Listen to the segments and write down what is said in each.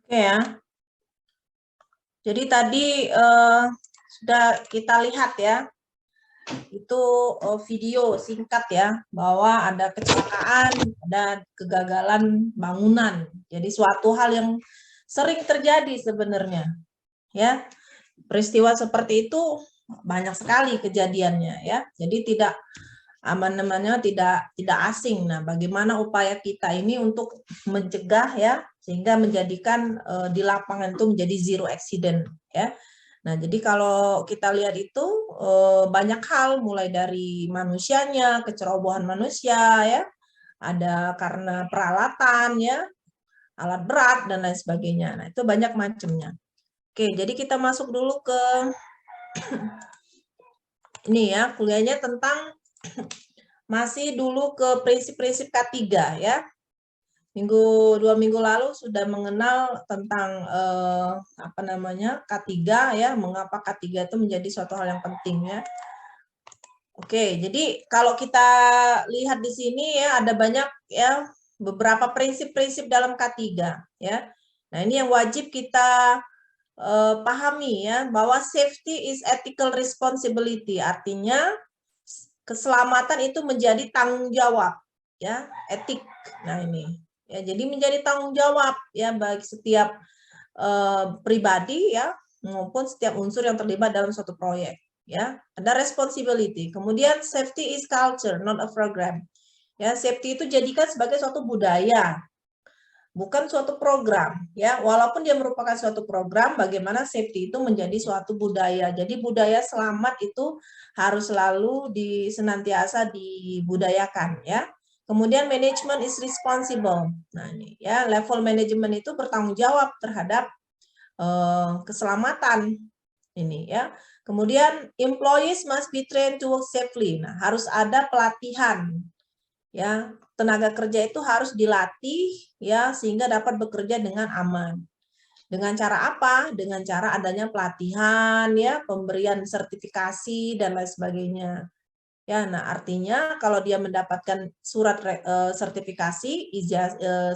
Oke ya. Jadi tadi sudah kita lihat ya, itu video singkat ya, bahwa ada kecelakaan, ada kegagalan bangunan. Jadi suatu hal yang sering terjadi sebenarnya, ya. Peristiwa seperti itu banyak sekali kejadiannya ya. Jadi tidak tidak asing. Nah, bagaimana upaya kita ini untuk mencegah ya, sehingga menjadikan di lapangan itu menjadi zero accident ya. Nah, jadi kalau kita lihat itu banyak hal, mulai dari manusianya, kecerobohan manusia ya, ada karena peralatan ya, alat berat dan lain sebagainya. Nah, itu banyak macamnya. Oke, jadi kita masuk dulu ke ini ya, kuliahnya tentang masih dulu ke prinsip-prinsip K3 ya. Dua minggu lalu sudah mengenal tentang K3 ya, mengapa K3 itu menjadi suatu hal yang penting ya. Oke, jadi kalau kita lihat di sini ya, ada banyak ya beberapa prinsip-prinsip dalam K3 ya. Nah, ini yang wajib kita pahami ya, bahwa safety is ethical responsibility, artinya keselamatan itu menjadi tanggung jawab ya, etik. Nah, ini ya, jadi menjadi tanggung jawab ya bagi setiap pribadi ya, maupun setiap unsur yang terlibat dalam suatu proyek ya. Ada responsibility. Kemudian safety is culture, not a program. Ya, safety itu jadikan sebagai suatu budaya, bukan suatu program ya. Walaupun dia merupakan suatu program, bagaimana safety itu menjadi suatu budaya. Jadi budaya selamat itu harus selalu senantiasa dibudayakan ya. Kemudian management is responsible. Nah, ini ya, level manajemen itu bertanggung jawab terhadap keselamatan ini ya. Kemudian employees must be trained to work safely. Nah, harus ada pelatihan ya. Tenaga kerja itu harus dilatih ya, sehingga dapat bekerja dengan aman. Dengan cara apa? Dengan cara adanya pelatihan ya, pemberian sertifikasi dan lain sebagainya. Ya, nah artinya kalau dia mendapatkan surat sertifikasi,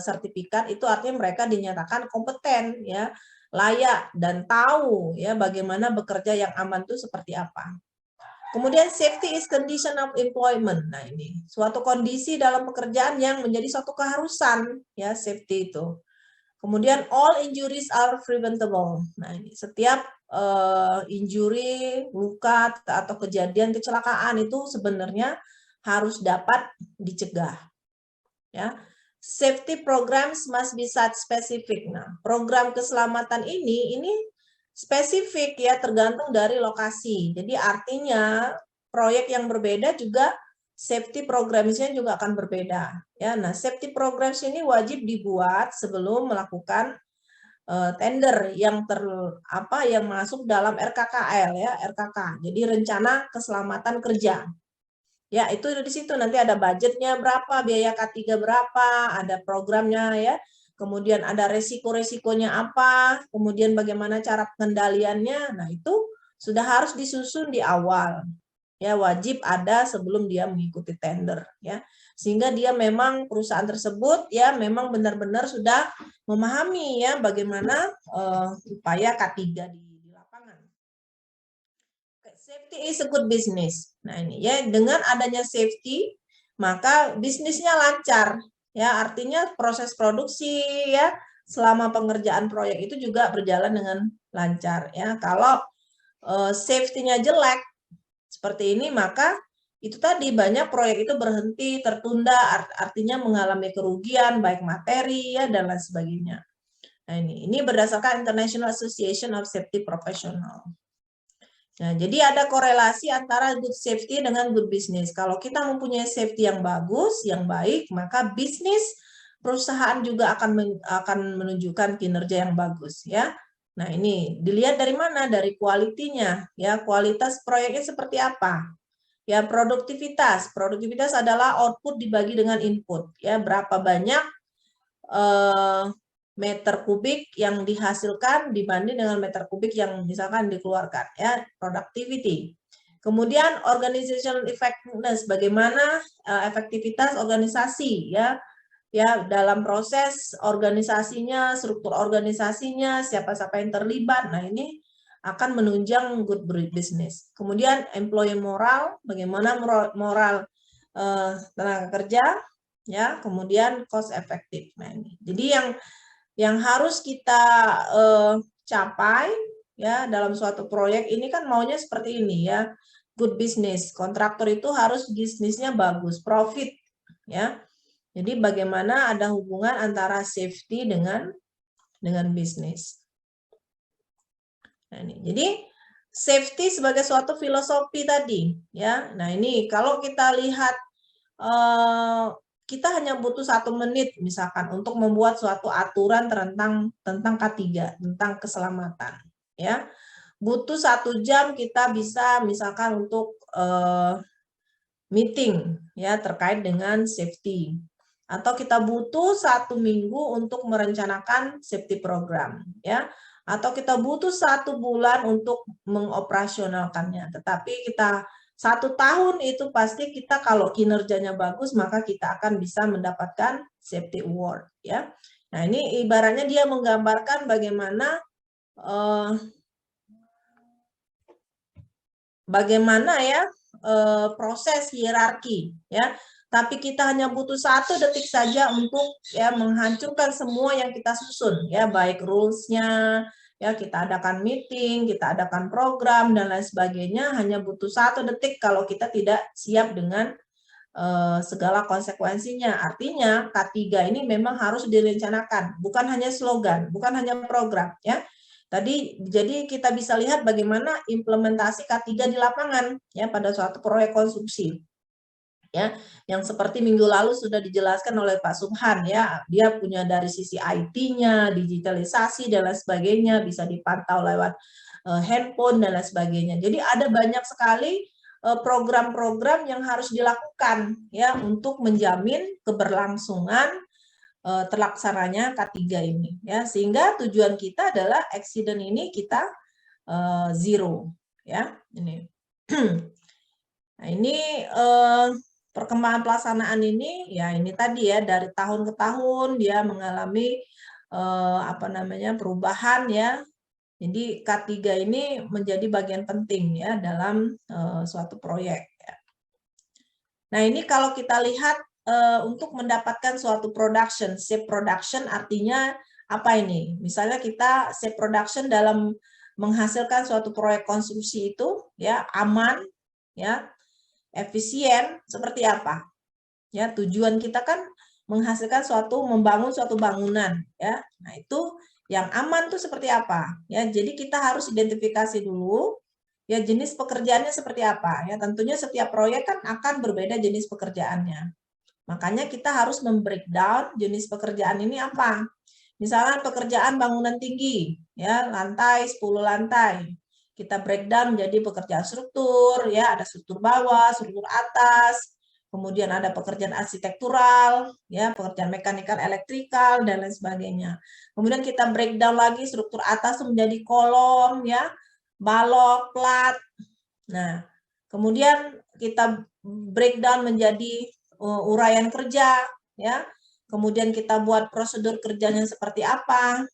sertifikat, itu artinya mereka dinyatakan kompeten ya, layak dan tahu ya bagaimana bekerja yang aman itu seperti apa. Kemudian safety is condition of employment. Nah, ini suatu kondisi dalam pekerjaan yang menjadi suatu keharusan ya, safety itu. Kemudian all injuries are preventable. Nah, ini setiap injury, luka atau kejadian kecelakaan itu sebenarnya harus dapat dicegah. Ya. Safety programs must be site specific. Nah, program keselamatan ini spesifik ya, tergantung dari lokasi. Jadi artinya proyek yang berbeda juga safety programs-nya juga akan berbeda ya. Nah, safety programs ini wajib dibuat sebelum melakukan tender yang masuk dalam RKKL ya, RKK. Jadi rencana keselamatan kerja. Ya, itu di situ nanti ada budgetnya berapa, biaya K3 berapa, ada programnya ya. Kemudian ada resiko-resikonya apa, kemudian bagaimana cara pengendaliannya. Nah, itu sudah harus disusun di awal. Ya, wajib ada sebelum dia mengikuti tender ya. Sehingga dia memang perusahaan tersebut ya memang benar-benar sudah memahami ya bagaimana upaya K3 di lapangan. Safety is a good business. Nah, ini ya, dengan adanya safety maka bisnisnya lancar ya, artinya proses produksi ya selama pengerjaan proyek itu juga berjalan dengan lancar ya. Kalau safety-nya jelek seperti ini, maka itu tadi banyak proyek itu berhenti, tertunda, artinya mengalami kerugian baik materi ya dan lain sebagainya. Nah, ini berdasarkan International Association of Safety Professional. Nah, jadi ada korelasi antara good safety dengan good business. Kalau kita mempunyai safety yang bagus, yang baik, maka bisnis perusahaan juga akan menunjukkan kinerja yang bagus ya. Nah, ini dilihat dari mana? Dari kualitinya ya, kualitas proyeknya seperti apa. Ya, produktivitas. Produktivitas adalah output dibagi dengan input ya, berapa banyak meter kubik yang dihasilkan dibanding dengan meter kubik yang misalkan dikeluarkan ya, productivity. Kemudian organizational effectiveness, bagaimana efektivitas organisasi ya, ya dalam proses organisasinya, struktur organisasinya, siapa-siapa yang terlibat. Nah, ini akan menunjang good business. Kemudian employee moral, bagaimana moral tenaga kerja, ya. Kemudian cost efektif. Nah, ini. Jadi yang harus kita capai ya dalam suatu proyek ini kan maunya seperti ini ya. Good business. Kontraktor itu harus bisnisnya bagus, profit, ya. Jadi bagaimana ada hubungan antara safety dengan bisnis. Nah, ini. Jadi safety sebagai suatu filosofi tadi, ya. Nah, ini kalau kita lihat kita hanya butuh 1 menit misalkan untuk membuat suatu aturan tentang K3, tentang keselamatan, ya. Butuh 1 jam kita bisa misalkan untuk meeting ya terkait dengan safety. Atau kita butuh 1 minggu untuk merencanakan safety program, ya. Atau kita butuh 1 bulan untuk mengoperasionalkannya. Tetapi kita 1 tahun itu pasti kita kalau kinerjanya bagus, maka kita akan bisa mendapatkan safety award, ya. Nah, ini ibaratnya dia menggambarkan bagaimana ya proses hierarki, ya. Tapi kita hanya butuh 1 detik saja untuk ya menghancurkan semua yang kita susun, ya, baik rules-nya, ya kita adakan meeting, kita adakan program dan lain sebagainya, hanya butuh 1 detik kalau kita tidak siap dengan segala konsekuensinya. Artinya K3 ini memang harus direncanakan, bukan hanya slogan, bukan hanya program, ya. Tadi jadi kita bisa lihat bagaimana implementasi K3 di lapangan ya pada suatu proyek konstruksi. Ya, yang seperti minggu lalu sudah dijelaskan oleh Pak Subhan ya, dia punya dari sisi IT-nya, digitalisasi dan lain sebagainya, bisa dipantau lewat handphone dan lain sebagainya. Jadi ada banyak sekali program-program yang harus dilakukan ya untuk menjamin keberlangsungan terlaksananya K3 ini ya, sehingga tujuan kita adalah accident ini kita zero ya ini. Nah, ini perkembangan pelaksanaan ini ya ini tadi ya dari tahun ke tahun dia mengalami perubahan ya. Jadi K3 ini menjadi bagian penting ya dalam suatu proyek. Ya. Nah, ini kalau kita lihat untuk mendapatkan suatu production, safe production artinya apa ini? Misalnya kita safe production dalam menghasilkan suatu proyek konstruksi itu ya aman, ya efisien seperti apa? Ya, tujuan kita kan menghasilkan membangun suatu bangunan ya. Nah, itu yang aman tuh seperti apa? Ya, jadi kita harus identifikasi dulu ya jenis pekerjaannya seperti apa ya. Tentunya setiap proyek kan akan berbeda jenis pekerjaannya. Makanya kita harus membreakdown jenis pekerjaan ini apa. Misalnya pekerjaan bangunan tinggi ya, lantai 10 lantai. Kita breakdown menjadi pekerjaan struktur ya, ada struktur bawah, struktur atas, kemudian ada pekerjaan arsitektural, ya, pekerjaan mekanikal, elektrikal, dan lain sebagainya. Kemudian kita breakdown lagi struktur atas menjadi kolom, ya, balok, plat. Nah, kemudian kita breakdown menjadi uraian kerja, ya. Kemudian kita buat prosedur kerjanya seperti apa,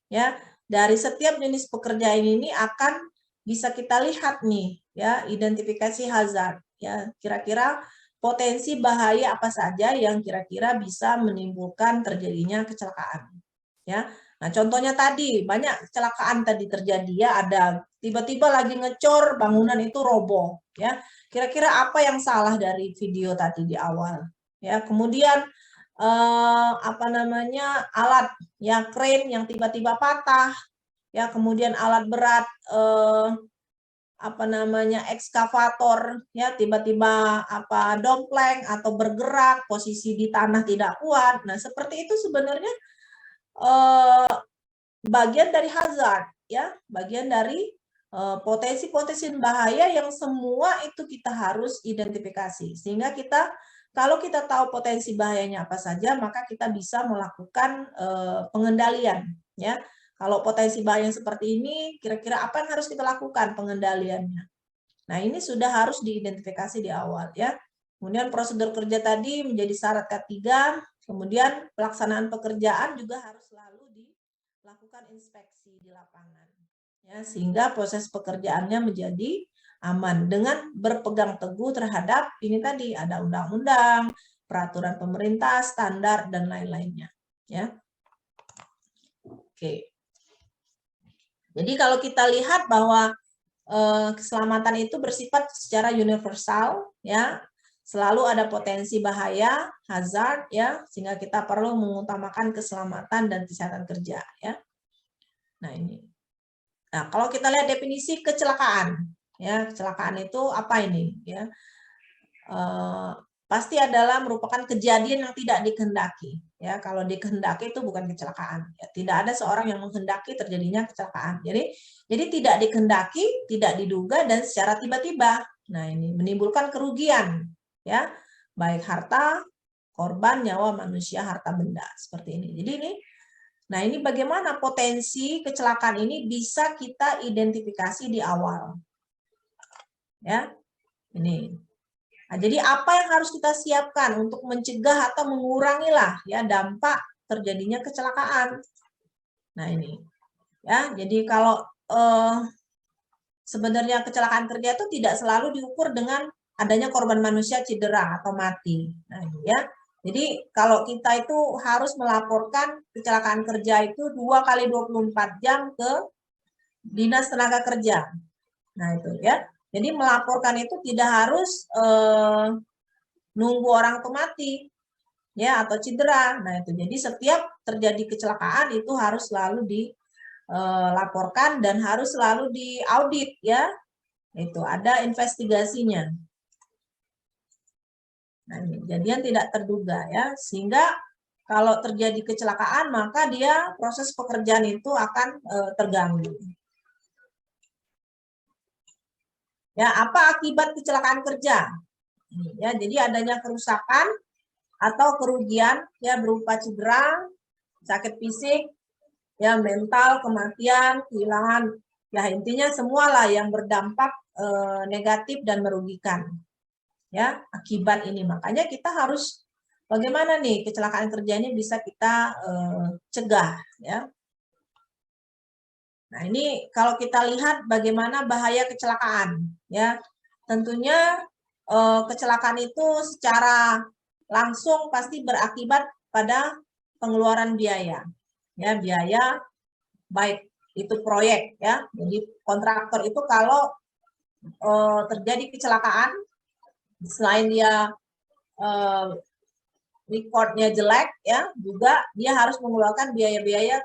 ya. Dari setiap jenis pekerjaan ini akan bisa kita lihat nih, ya, identifikasi hazard, ya. Kira-kira potensi bahaya apa saja yang kira-kira bisa menimbulkan terjadinya kecelakaan, ya. Nah, contohnya tadi banyak kecelakaan tadi terjadi ya, ada tiba-tiba lagi ngecor bangunan itu roboh, ya. Kira-kira apa yang salah dari video tadi di awal, ya. Kemudian alat ya crane yang tiba-tiba patah, ya kemudian alat berat ekskavator ya tiba-tiba dompleng atau bergerak, posisi di tanah tidak kuat. Nah, seperti itu sebenarnya bagian dari hazard ya, bagian dari potensi-potensi bahaya yang semua itu kita harus identifikasi sehingga kita kalau kita tahu potensi bahayanya apa saja, maka kita bisa melakukan pengendalian ya. Kalau potensi bahaya seperti ini, kira-kira apa yang harus kita lakukan pengendaliannya. Nah, ini sudah harus diidentifikasi di awal ya. Kemudian prosedur kerja tadi menjadi syarat K3, Kemudian pelaksanaan pekerjaan juga harus selalu dilakukan inspeksi di lapangan, ya, sehingga proses pekerjaannya menjadi aman dengan berpegang teguh terhadap ini tadi, ada undang-undang, peraturan pemerintah, standar, dan lain-lainnya. Ya. Oke. Jadi kalau kita lihat bahwa keselamatan itu bersifat secara universal, ya, selalu ada potensi bahaya, hazard, ya, sehingga kita perlu mengutamakan keselamatan dan kesehatan kerja, ya. Nah ini. Nah kalau kita lihat definisi kecelakaan, ya, kecelakaan itu apa ini, ya? Pasti adalah merupakan kejadian yang tidak dikehendaki, ya. Kalau dikehendaki itu bukan kecelakaan, ya. Tidak ada seorang yang menghendaki terjadinya kecelakaan. Jadi tidak dikehendaki, tidak diduga, dan secara tiba-tiba. Nah ini menimbulkan kerugian, ya, baik harta korban, nyawa manusia, harta benda, seperti ini. Jadi ini, nah ini bagaimana potensi kecelakaan ini bisa kita identifikasi di awal, ya. Ini. Nah, jadi apa yang harus kita siapkan untuk mencegah atau mengurangi lah, ya, dampak terjadinya kecelakaan. Nah ini, ya, jadi kalau sebenarnya kecelakaan kerja itu tidak selalu diukur dengan adanya korban manusia cedera atau mati. Nah, ya. Jadi kalau kita itu harus melaporkan kecelakaan kerja itu 2 kali 24 jam ke Dinas Tenaga Kerja. Nah, itu ya. Jadi melaporkan itu tidak harus nunggu orang itu mati, ya, atau cedera. Nah, itu. Jadi setiap terjadi kecelakaan itu harus selalu dilaporkan dan harus selalu diaudit, ya. Itu ada investigasinya. Nah, ini kejadian tidak terduga, ya, sehingga kalau terjadi kecelakaan maka dia proses pekerjaan itu akan terganggu. Ya, apa akibat kecelakaan kerja? Ya, jadi adanya kerusakan atau kerugian, ya, berupa cedera, sakit fisik, ya, mental, kematian, kehilangan, ya, intinya semualah yang berdampak negatif dan merugikan, ya, akibat ini. Makanya kita harus bagaimana nih kecelakaan kerja ini bisa kita cegah, ya. Nah, ini kalau kita lihat bagaimana bahaya kecelakaan, ya. Tentunya kecelakaan itu secara langsung pasti berakibat pada pengeluaran biaya, ya, biaya baik itu proyek, ya. Jadi kontraktor itu kalau terjadi kecelakaan, selain dia recordnya jelek, ya, juga dia harus mengeluarkan biaya-biaya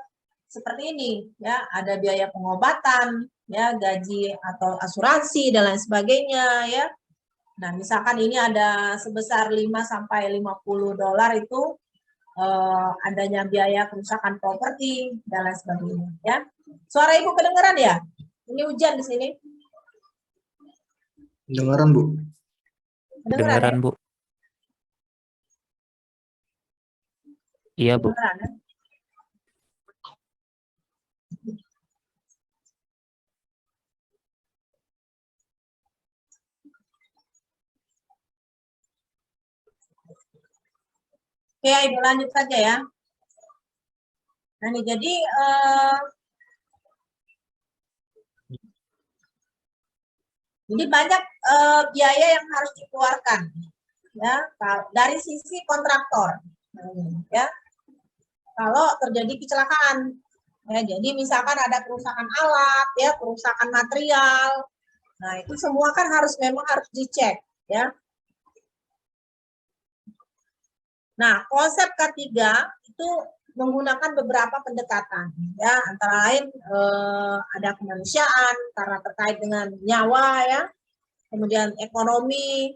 seperti ini, ya, ada biaya pengobatan, ya, gaji atau asuransi dan lain sebagainya, ya. Nah, misalkan ini ada sebesar 5 sampai 50 dolar itu adanya biaya kerusakan properti dan lain sebagainya, ya. Suara Ibu kedengeran ya? Ini hujan di sini. Kedengeran, Bu. Kedengeran, Bu. Iya, Bu. Kedengeran, ya? Oke, Ibu lanjut saja, ya. Nah, ini jadi banyak biaya yang harus dikeluarkan, ya, dari sisi kontraktor, ya. Kalau terjadi kecelakaan, ya, jadi misalkan ada kerusakan alat, ya, kerusakan material, nah itu semua kan memang harus dicek, ya. Nah, konsep ketiga itu menggunakan beberapa pendekatan, ya, antara lain ada kemanusiaan karena terkait dengan nyawa, ya, kemudian ekonomi.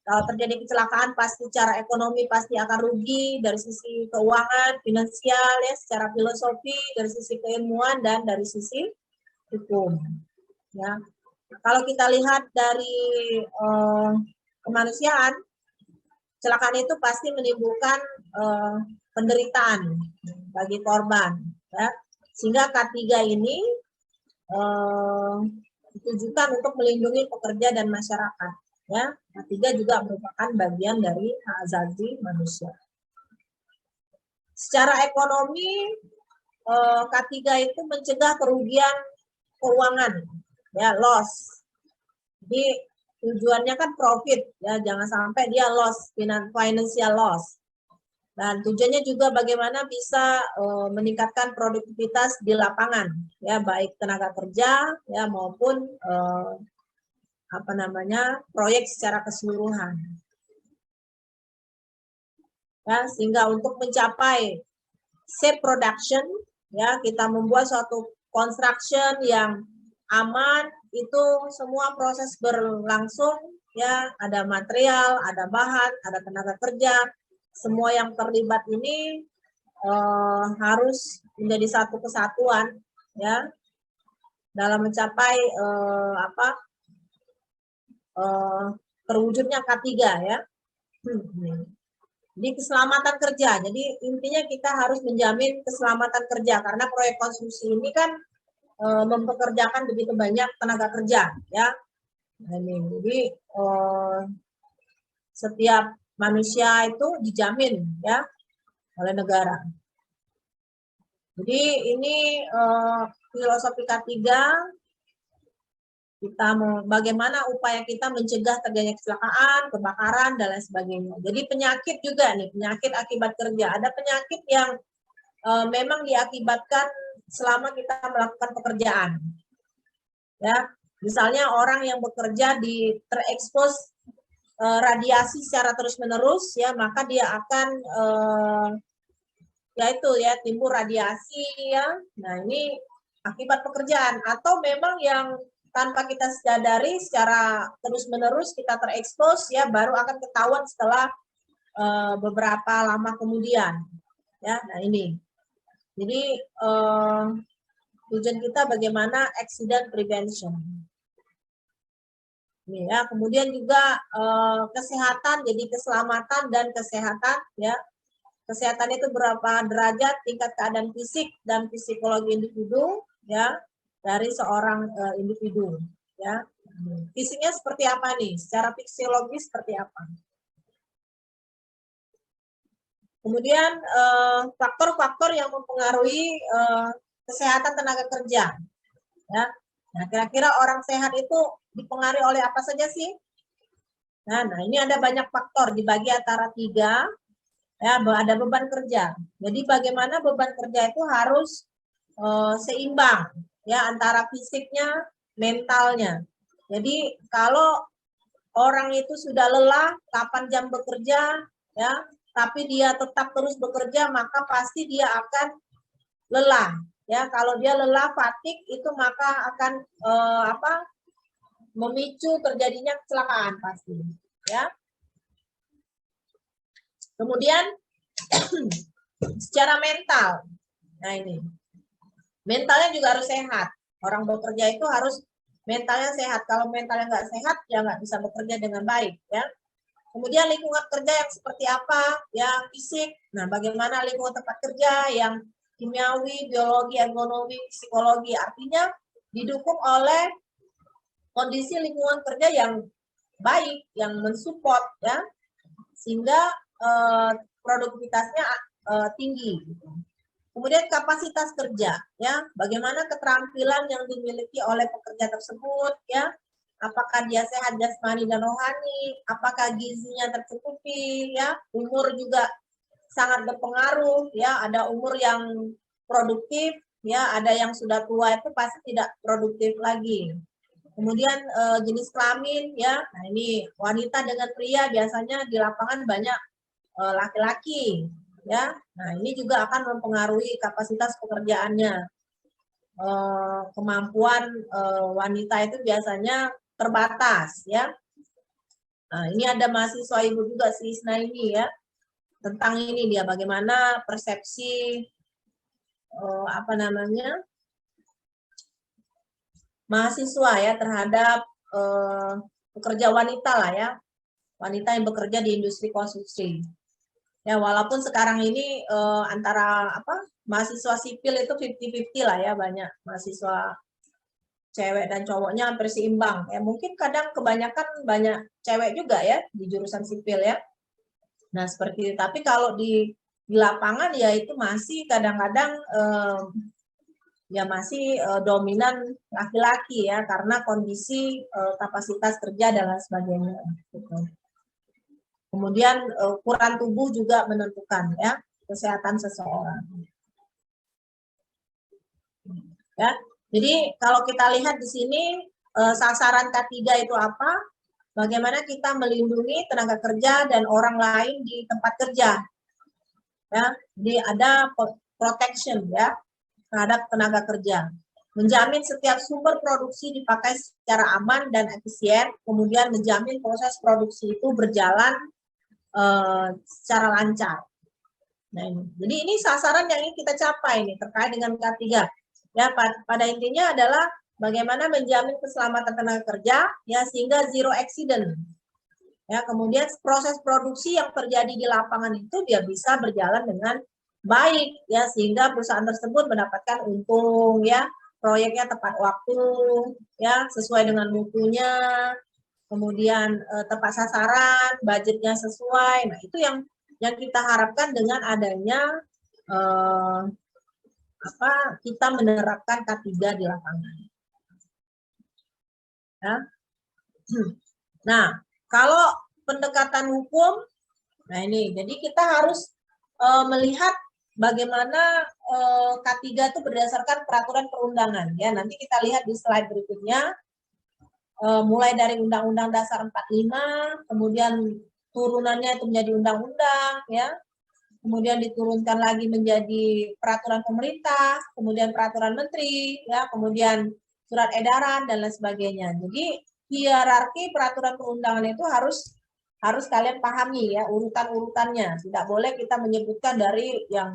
Kalau terjadi kecelakaan pasti secara ekonomi pasti akan rugi dari sisi keuangan, finansial, ya, secara filosofi, dari sisi keilmuan, dan dari sisi hukum, ya. Kalau kita lihat dari kemanusiaan, kecelakaan itu pasti menimbulkan penderitaan bagi korban, ya. Sehingga K3 ini ditujukan untuk melindungi pekerja dan masyarakat, ya. K3 juga merupakan bagian dari hak asasi manusia. secara ekonomi K3 itu mencegah kerugian keuangan, ya, loss. Jadi tujuannya kan profit, ya, jangan sampai dia loss, financial loss. Dan tujuannya juga bagaimana bisa meningkatkan produktivitas di lapangan, ya, baik tenaga kerja, ya, maupun proyek secara keseluruhan. Ya, sehingga untuk mencapai safe production, ya, kita membuat suatu construction yang aman, itu semua proses berlangsung, ya, ada material, ada bahan, ada tenaga kerja, semua yang terlibat ini harus menjadi satu kesatuan, ya, dalam mencapai terwujudnya K3, ya. Di keselamatan kerja. Jadi intinya kita harus menjamin keselamatan kerja karena proyek konstruksi ini kan mempekerjakan begitu banyak tenaga kerja, ya. Jadi setiap manusia itu dijamin, ya, oleh negara. Jadi ini filosofi K3. Kita bagaimana upaya kita mencegah terjadinya kecelakaan, kebakaran, dan lain sebagainya. Jadi penyakit juga nih, penyakit akibat kerja. Ada penyakit yang memang diakibatkan selama kita melakukan pekerjaan. Ya, misalnya orang yang bekerja terekspos radiasi secara terus-menerus, ya, maka dia akan timbul radiasi, ya. Nah, ini akibat pekerjaan. Atau memang yang tanpa kita sadari secara terus-menerus kita terekspos, ya, baru akan ketahuan setelah beberapa lama kemudian, ya. Nah, ini jadi tujuan kita bagaimana accident prevention ini, ya. Kemudian juga kesehatan, jadi keselamatan dan kesehatan, ya. Kesehatan itu berapa derajat tingkat keadaan fisik dan psikologi individu, ya, dari seorang individu, ya. Fisiknya seperti apa nih? Secara fisiologis seperti apa? Kemudian faktor-faktor yang mempengaruhi kesehatan tenaga kerja, ya. Nah, kira-kira orang sehat itu dipengaruhi oleh apa saja sih? Nah, ini ada banyak faktor dibagi antara 3, ya. Ada beban kerja. Jadi bagaimana beban kerja itu harus seimbang, ya, antara fisiknya, mentalnya. Jadi kalau orang itu sudah lelah, kapan jam bekerja, ya, tapi dia tetap terus bekerja, maka pasti dia akan lelah, ya. Kalau dia lelah, fatigue, itu maka akan memicu terjadinya kecelakaan pasti, ya. Kemudian secara mental, nah ini mentalnya juga harus sehat. Orang bekerja itu harus mentalnya sehat. Kalau mentalnya nggak sehat, ya nggak bisa bekerja dengan baik, ya. Kemudian lingkungan kerja yang seperti apa? Yang fisik. Nah, bagaimana lingkungan tempat kerja yang kimiawi, biologi, ergonomi, psikologi. Artinya didukung oleh kondisi lingkungan kerja yang baik, yang mensupport, ya, sehingga produktivitasnya tinggi. Kemudian kapasitas kerja, ya, bagaimana keterampilan yang dimiliki oleh pekerja tersebut, ya, apakah dia sehat jasmani dan rohani, apakah gizinya tercukupi, ya, umur juga sangat berpengaruh, ya, ada umur yang produktif, ya, ada yang sudah tua itu pasti tidak produktif lagi. Kemudian jenis kelamin, ya, nah ini wanita dengan pria biasanya di lapangan banyak laki-laki, ya. Nah, ini juga akan mempengaruhi kapasitas pekerjaannya. Kemampuan wanita itu biasanya terbatas, ya. Nah, ini ada mahasiswa ibu juga si Isna ini, ya. Tentang ini dia bagaimana persepsi mahasiswa, ya, terhadap pekerja wanita lah, ya. Wanita yang bekerja di industri konstruksi. Ya, walaupun sekarang ini antara mahasiswa sipil itu 50-50 lah, ya, banyak mahasiswa cewek dan cowoknya hampir seimbang. Ya, mungkin kadang kebanyakan banyak cewek juga, ya, di jurusan sipil, ya. Nah, seperti itu. Tapi kalau di di lapangan ya itu masih kadang-kadang ya masih dominan laki-laki ya, karena kondisi kapasitas kerja dan lain sebagainya. Gitu. Kemudian ukuran tubuh juga menentukan ya kesehatan seseorang. Ya, jadi kalau kita lihat di sini sasaran K3 itu apa? Bagaimana kita melindungi tenaga kerja dan orang lain di tempat kerja. Ya, jadi ada protection ya terhadap tenaga kerja. Menjamin setiap sumber produksi dipakai secara aman dan efisien, kemudian menjamin proses produksi itu berjalan secara lancar. Nah, jadi ini sasaran yang ingin kita capai nih terkait dengan K3. Ya, pada intinya adalah bagaimana menjamin keselamatan tenaga kerja ya sehingga zero accident. Ya, kemudian proses produksi yang terjadi di lapangan itu dia bisa berjalan dengan baik ya sehingga perusahaan tersebut mendapatkan untung ya, proyeknya tepat waktu ya, sesuai dengan mutunya, kemudian tepat sasaran, budgetnya sesuai. Nah, itu yang kita harapkan dengan adanya kita menerapkan K3 di lapangan. Ya. Nah, kalau pendekatan hukum, nah ini, jadi kita harus melihat bagaimana K3 itu berdasarkan peraturan perundangan. Ya, nanti kita lihat di slide berikutnya, mulai dari Undang-Undang Dasar 45, kemudian turunannya itu menjadi undang-undang, ya, kemudian diturunkan lagi menjadi peraturan pemerintah, kemudian peraturan menteri, ya, kemudian surat edaran dan lain sebagainya. Jadi hierarki peraturan perundangan itu harus kalian pahami ya urutan-urutannya. Tidak boleh kita menyebutkan dari yang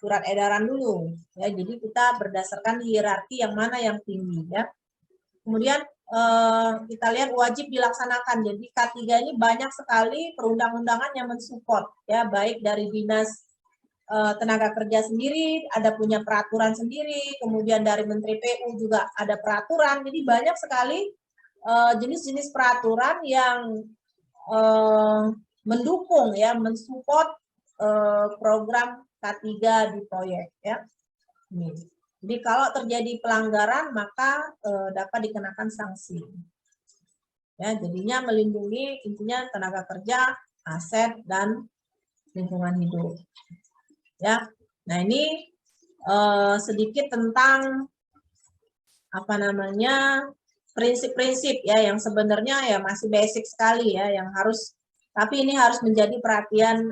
surat edaran dulu. Ya, jadi kita berdasarkan hierarki yang mana yang tinggi ya. Kemudian kita lihat wajib dilaksanakan. Jadi K3 ini banyak sekali perundang-undangan yang mensupport ya, baik dari Dinas Tenaga Kerja sendiri, ada punya peraturan sendiri, kemudian dari Menteri PU juga ada peraturan. Jadi banyak sekali jenis-jenis peraturan yang mendukung ya, mensupport program K3 di proyek ya. Ini. Jadi kalau terjadi pelanggaran maka dapat dikenakan sanksi. Ya, jadinya melindungi intinya tenaga kerja, aset dan lingkungan hidup. Ya. Nah, ini sedikit tentang prinsip-prinsip ya yang sebenarnya ya masih basic sekali ya yang harus, tapi ini harus menjadi perhatian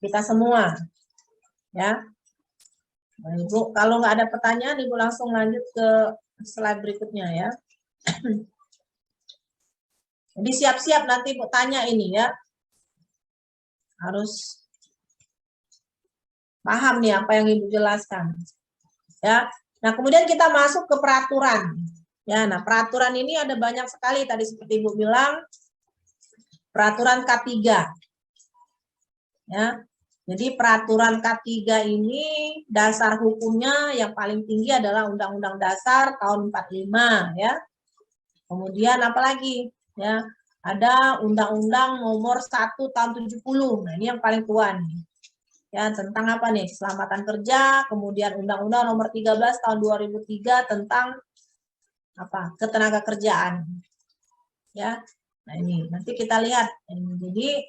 kita semua. Ya. Nah, Ibu, kalau nggak ada pertanyaan, Ibu langsung lanjut ke slide berikutnya ya. Jadi siap-siap nanti Ibu tanya ini ya. Harus paham nih apa yang Ibu jelaskan. Ya. Nah, kemudian kita masuk ke peraturan. Ya, nah peraturan ini ada banyak sekali tadi seperti Ibu bilang. Peraturan K3. Ya. Jadi peraturan K3 ini dasar hukumnya yang paling tinggi adalah Undang-Undang Dasar tahun 45 ya. Kemudian apalagi ya? Ada Undang-Undang Nomor 1 tahun 70. Nah, ini yang paling tua nih. Ya, tentang apa nih? Keselamatan kerja, kemudian Undang-Undang Nomor 13 tahun 2003 tentang ketenaga kerjaan. Ya. Nah, ini nanti kita lihat. Jadi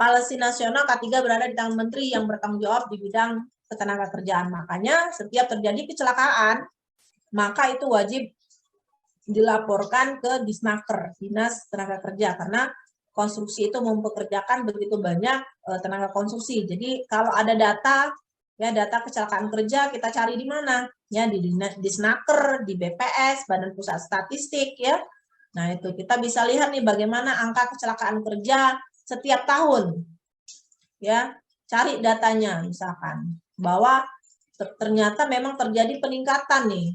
policy nasional K3 berada di tangan menteri yang bertanggung jawab di bidang ketenaga kerjaan. Makanya setiap terjadi kecelakaan, maka itu wajib dilaporkan ke Disnaker, Dinas Tenaga Kerja, karena konstruksi itu mempekerjakan begitu banyak tenaga konstruksi. Jadi kalau ada data, ya data kecelakaan kerja kita cari di mana? Ya di Disnaker, di BPS, Badan Pusat Statistik ya. Nah, itu kita bisa lihat nih bagaimana angka kecelakaan kerja setiap tahun. Ya, cari datanya misalkan bahwa ternyata memang terjadi peningkatan nih.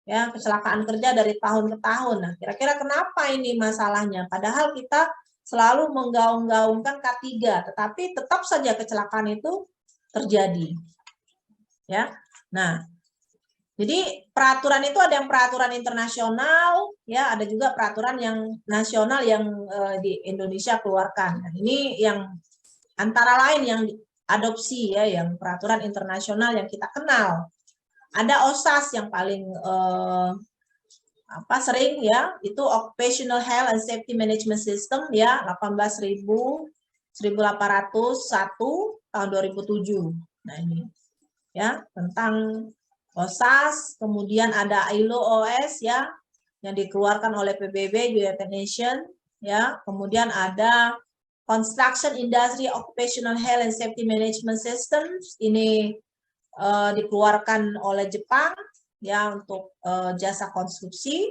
Ya, kecelakaan kerja dari tahun ke tahun. Nah, kira-kira kenapa ini masalahnya? Padahal kita selalu menggaung-gaungkan K3, tetapi tetap saja kecelakaan itu terjadi. Ya. Nah, jadi peraturan itu ada yang peraturan internasional, ya, ada juga peraturan yang nasional yang di Indonesia keluarkan. Nah, ini yang antara lain yang adopsi ya, yang peraturan internasional yang kita kenal. Ada OSAS yang paling sering ya, itu Occupational Health and Safety Management System ya, 18.801 tahun 2007. Nah ini ya, tentang OSAS. Kemudian ada ILO OS ya, yang dikeluarkan oleh PBB United Nations ya. Kemudian ada Construction Industry Occupational Health and Safety Management Systems, ini dikeluarkan oleh Jepang ya, untuk jasa konstruksi.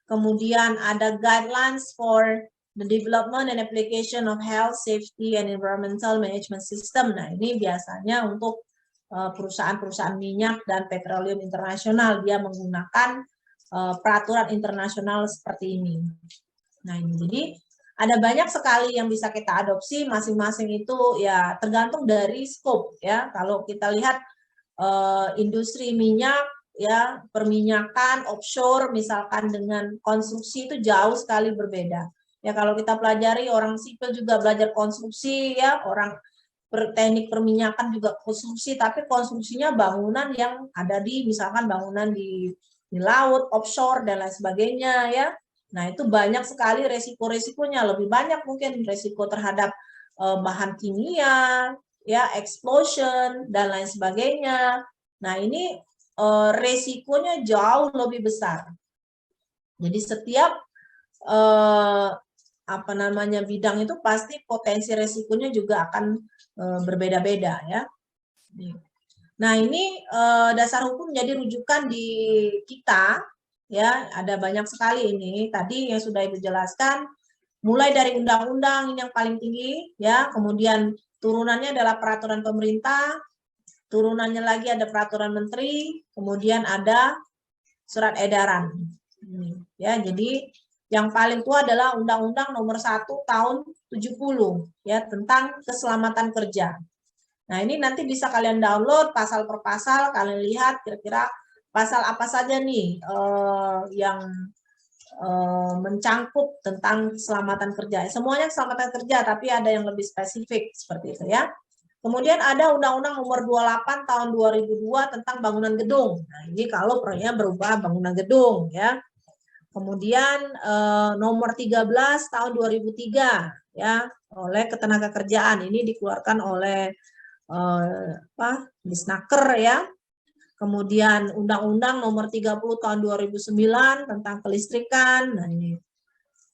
Kemudian ada Guidelines for the Development and Application of Health, Safety, and Environmental Management System. Nah ini biasanya untuk perusahaan-perusahaan minyak dan petroleum internasional, dia menggunakan peraturan internasional seperti ini. Nah ini jadi ada banyak sekali yang bisa kita adopsi, masing-masing itu ya tergantung dari scope ya. Kalau kita lihat industri minyak ya, perminyakan offshore misalkan dengan konstruksi itu jauh sekali berbeda. Ya kalau kita pelajari, orang sipil juga belajar konstruksi ya, orang teknik perminyakan juga konstruksi, tapi konstruksinya bangunan yang ada di misalkan bangunan di laut, offshore dan lain sebagainya ya. Nah, itu banyak sekali resiko-resikonya, lebih banyak mungkin resiko terhadap bahan kimia, ya, explosion dan lain sebagainya. Nah, ini resikonya jauh lebih besar. Jadi setiap bidang itu pasti potensi resikonya juga akan berbeda-beda ya. Nah, ini dasar hukum jadi rujukan di kita ya, ada banyak sekali ini. Tadi yang sudah Ibu jelaskan, mulai dari undang-undang ini yang paling tinggi ya, kemudian turunannya adalah peraturan pemerintah, turunannya lagi ada peraturan menteri, kemudian ada surat edaran. Ya, jadi yang paling tua adalah Undang-Undang Nomor 1 Tahun 70 ya, tentang keselamatan kerja. Nah, ini nanti bisa kalian download pasal per pasal, kalian lihat kira-kira pasal apa saja nih yang mencangkup tentang keselamatan kerja. Semuanya keselamatan kerja, tapi ada yang lebih spesifik seperti itu ya. Kemudian ada Undang-Undang Nomor 28 Tahun 2002 tentang bangunan gedung. Nah, ini kalau proyeknya berubah bangunan gedung ya. Kemudian Nomor 13 Tahun 2003 ya, oleh Ketenagakerjaan. Ini dikeluarkan oleh Disnaker ya. Kemudian Undang-Undang Nomor 30 Tahun 2009 tentang kelistrikan. Nah, ini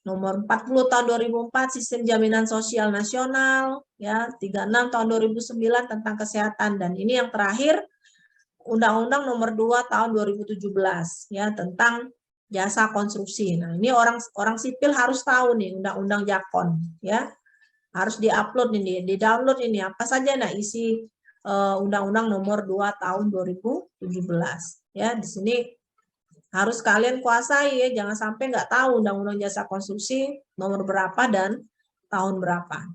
Nomor 40 Tahun 2004 Sistem Jaminan Sosial Nasional ya, 36 Tahun 2009 tentang kesehatan, dan ini yang terakhir Undang-Undang Nomor 2 Tahun 2017 ya, tentang jasa konstruksi. Nah, ini orang sipil harus tahu nih Undang-Undang Jakon ya. Harus diupload ini, di-download ini apa saja nah isi Undang-Undang Nomor 2 Tahun 2017 ya. Di sini harus kalian kuasai ya, jangan sampai nggak tahu Undang-Undang Jasa Konstruksi nomor berapa dan tahun berapa.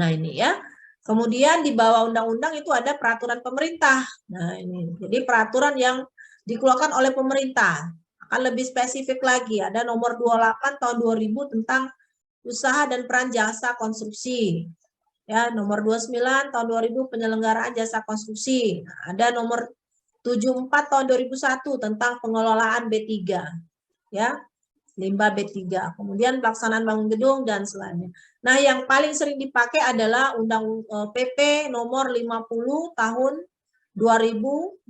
Nah ini ya. Kemudian di bawah undang-undang itu ada peraturan pemerintah. Nah ini, jadi peraturan yang dikeluarkan oleh pemerintah. Akan lebih spesifik lagi, ada Nomor 28 Tahun 2000 tentang usaha dan peran jasa konstruksi. Ya, Nomor 29 Tahun 2000 penyelenggaraan jasa konstruksi. Nah, ada Nomor 74 Tahun 2001 tentang pengelolaan B3 ya, limbah B3. Kemudian pelaksanaan bangun gedung dan selainnya. Nah, yang paling sering dipakai adalah Undang PP Nomor 50 Tahun 2012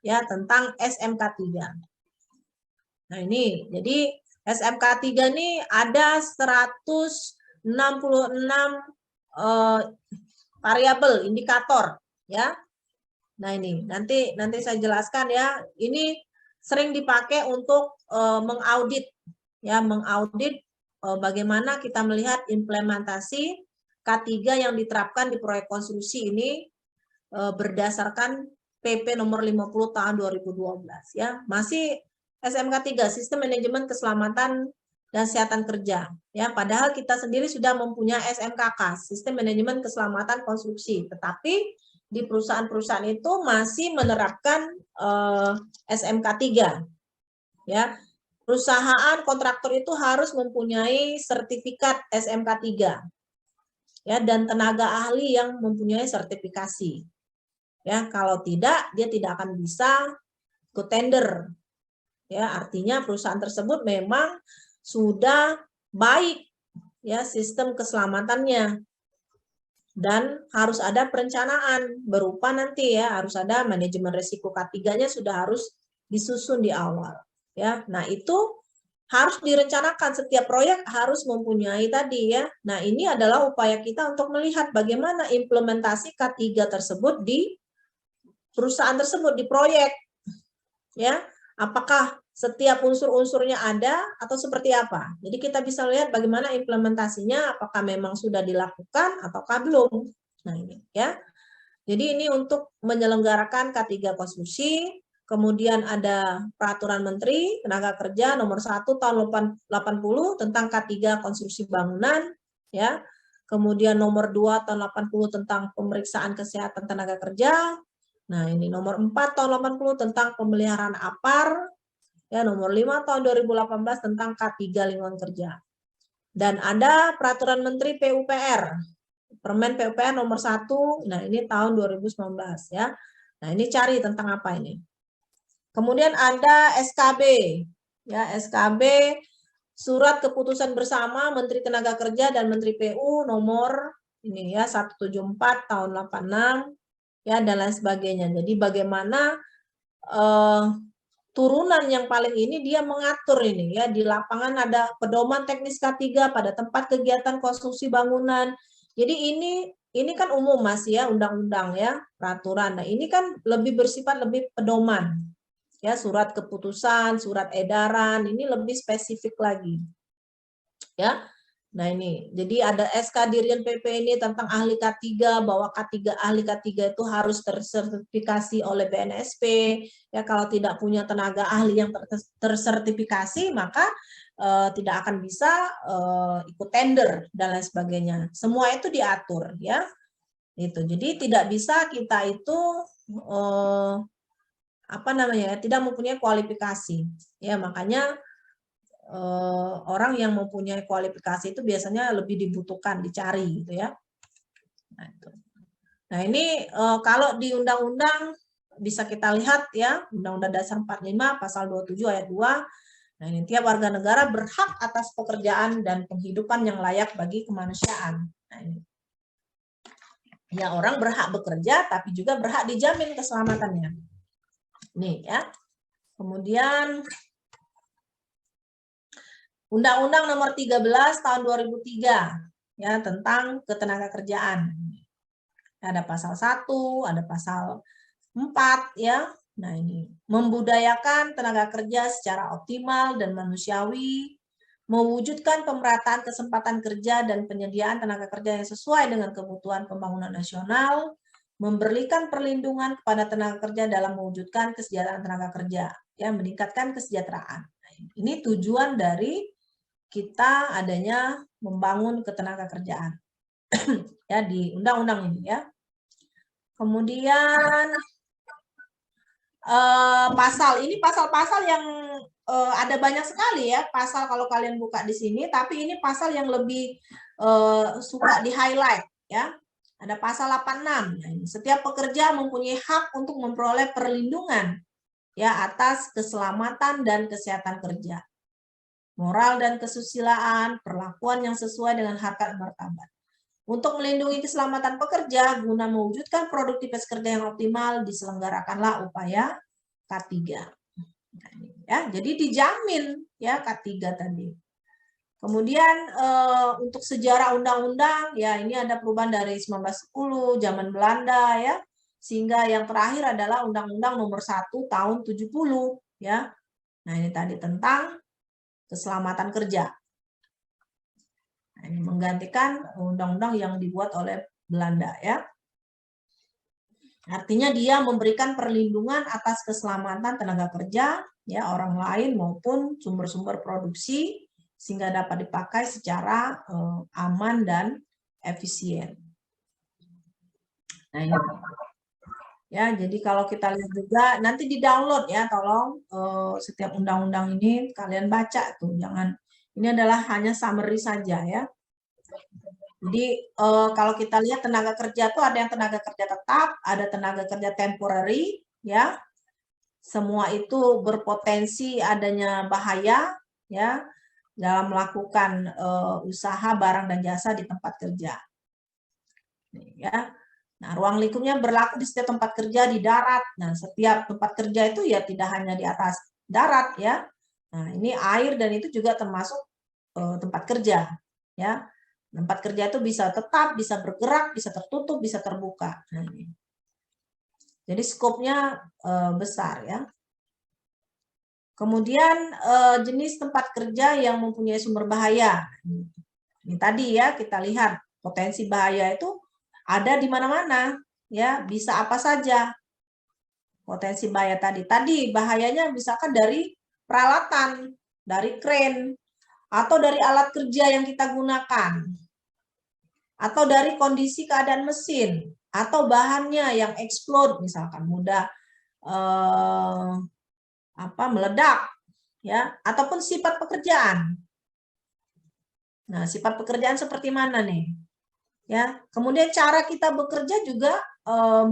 ya, tentang SMK 3. Nah, ini jadi SMK 3 ini ada 166 variabel indikator ya. Nah, ini nanti saya jelaskan ya. Ini sering dipakai untuk mengaudit ya, mengaudit bagaimana kita melihat implementasi K3 yang diterapkan di proyek konstruksi ini berdasarkan PP Nomor 50 Tahun 2012 ya. Masih SMK 3, Sistem Manajemen Keselamatan dan Kesehatan Kerja ya. Padahal kita sendiri sudah mempunyai SMKK, Sistem Manajemen Keselamatan Konstruksi, tetapi di perusahaan-perusahaan itu masih menerapkan SMK 3 ya. Perusahaan kontraktor itu harus mempunyai sertifikat SMK 3 ya, dan tenaga ahli yang mempunyai sertifikasi. Ya, kalau tidak, dia tidak akan bisa ikut tender. Ya, artinya perusahaan tersebut memang sudah baik ya sistem keselamatannya. Dan harus ada perencanaan berupa nanti ya, harus ada manajemen risiko K3-nya sudah harus disusun di awal. Ya, nah itu harus direncanakan, setiap proyek harus mempunyai tadi ya. Nah, ini adalah upaya kita untuk melihat bagaimana implementasi K3 tersebut di perusahaan tersebut, di proyek. Ya, apakah setiap unsur-unsurnya ada atau seperti apa? Jadi kita bisa lihat bagaimana implementasinya, apakah memang sudah dilakukan ataukah belum. Nah, ini ya. Jadi ini untuk menyelenggarakan K3 konstruksi. Kemudian ada Peraturan Menteri Tenaga Kerja nomor 1 tahun 80 tentang K3 konstruksi bangunan, ya. Kemudian nomor 2 tahun 80 tentang pemeriksaan kesehatan tenaga kerja. Nah, ini nomor 4 tahun 80 tentang pemeliharaan APAR, ya, nomor 5 tahun 2018 tentang K3 lingkungan kerja. Dan ada Peraturan Menteri PUPR, Permen PUPR nomor 1, nah ini tahun 2019 ya. Nah, ini cari tentang apa ini. Kemudian ada SKB, ya, SKB Surat Keputusan Bersama Menteri Tenaga Kerja dan Menteri PU nomor ini ya 174 tahun 86 ya, dan lain sebagainya. Jadi bagaimana turunan yang paling ini dia mengatur ini ya, di lapangan ada pedoman teknis K3 pada tempat kegiatan konstruksi bangunan. Jadi ini kan umum Mas ya, undang-undang ya, peraturan. Nah, ini kan lebih bersifat lebih pedoman. Ya, surat keputusan, surat edaran, ini lebih spesifik lagi. Ya. Nah, ini. Jadi ada SK Dirjen PP ini tentang ahli K3, bahwa K3 ahli K3 itu harus tersertifikasi oleh BNSP. Ya, kalau tidak punya tenaga ahli yang tersertifikasi, maka tidak akan bisa ikut tender dan lain sebagainya. Semua itu diatur ya. Itu. Jadi tidak bisa kita itu apa namanya? Tidak mempunyai kualifikasi. Ya, makanya orang yang mempunyai kualifikasi itu biasanya lebih dibutuhkan, dicari gitu ya. Nah, ini kalau di undang-undang bisa kita lihat ya, Undang-Undang Dasar 45 pasal 27 ayat 2. Nah, ini tiap warga negara berhak atas pekerjaan dan penghidupan yang layak bagi kemanusiaan. Nah, ini. Ya, orang berhak bekerja tapi juga berhak dijamin keselamatannya. Nih ya. Kemudian Undang-Undang Nomor 13 Tahun 2003 ya tentang ketenagakerjaan. Ada pasal 1, ada pasal 4 ya. Nah, ini membudayakan tenaga kerja secara optimal dan manusiawi, mewujudkan pemerataan kesempatan kerja dan penyediaan tenaga kerja yang sesuai dengan kebutuhan pembangunan nasional, memberikan perlindungan kepada tenaga kerja dalam mewujudkan kesejahteraan tenaga kerja, ya, meningkatkan kesejahteraan. Nah, ini tujuan dari kita adanya membangun ketenagakerjaan ya di undang-undang ini ya. Kemudian pasal ini pasal-pasal yang ada banyak sekali ya pasal kalau kalian buka di sini, tapi ini pasal yang lebih suka di highlight ya. Ada pasal 86. Nah, ini setiap pekerja mempunyai hak untuk memperoleh perlindungan ya atas keselamatan dan kesehatan kerja, moral dan kesusilaan, perlakuan yang sesuai dengan harkat martabat. Untuk melindungi keselamatan pekerja, guna mewujudkan produktivitas kerja yang optimal, diselenggarakanlah upaya K3. Nah, ya, jadi dijamin ya K3 tadi. Kemudian untuk sejarah undang-undang, ya ini ada perubahan dari 1910, zaman Belanda ya, sehingga yang terakhir adalah Undang-Undang Nomor 1 Tahun 70 ya. Nah, ini tadi tentang keselamatan kerja. Nah, ini menggantikan undang-undang yang dibuat oleh Belanda ya. Artinya dia memberikan perlindungan atas keselamatan tenaga kerja ya, orang lain maupun sumber-sumber produksi sehingga dapat dipakai secara aman dan efisien. Nah, ini. Ya, jadi kalau kita lihat juga nanti di-download ya, tolong setiap undang-undang ini kalian baca tuh, jangan, ini adalah hanya summary saja ya. Jadi kalau kita lihat tenaga kerja tuh ada yang tenaga kerja tetap, ada tenaga kerja temporary, ya. Semua itu berpotensi adanya bahaya, ya, dalam melakukan usaha barang dan jasa di tempat kerja. Ya. Nah, ruang lingkupnya berlaku di setiap tempat kerja di darat. Nah, setiap tempat kerja itu ya tidak hanya di atas darat, ya. Nah, ini air dan itu juga termasuk tempat kerja, ya. Tempat kerja itu bisa tetap, bisa bergerak, bisa tertutup, bisa terbuka. Nah, ini. Jadi skopnya besar, ya. Kemudian jenis tempat kerja yang mempunyai sumber bahaya. Ini tadi ya kita lihat potensi bahaya itu ada di mana-mana, ya, bisa apa saja. Potensi bahaya tadi. Tadi bahayanya misalkan dari peralatan, dari kren, atau dari alat kerja yang kita gunakan, atau dari kondisi keadaan mesin, atau bahannya yang explode, misalkan mudah meledak, ya, ataupun sifat pekerjaan. Nah, sifat pekerjaan seperti mana nih? Ya, kemudian cara kita bekerja juga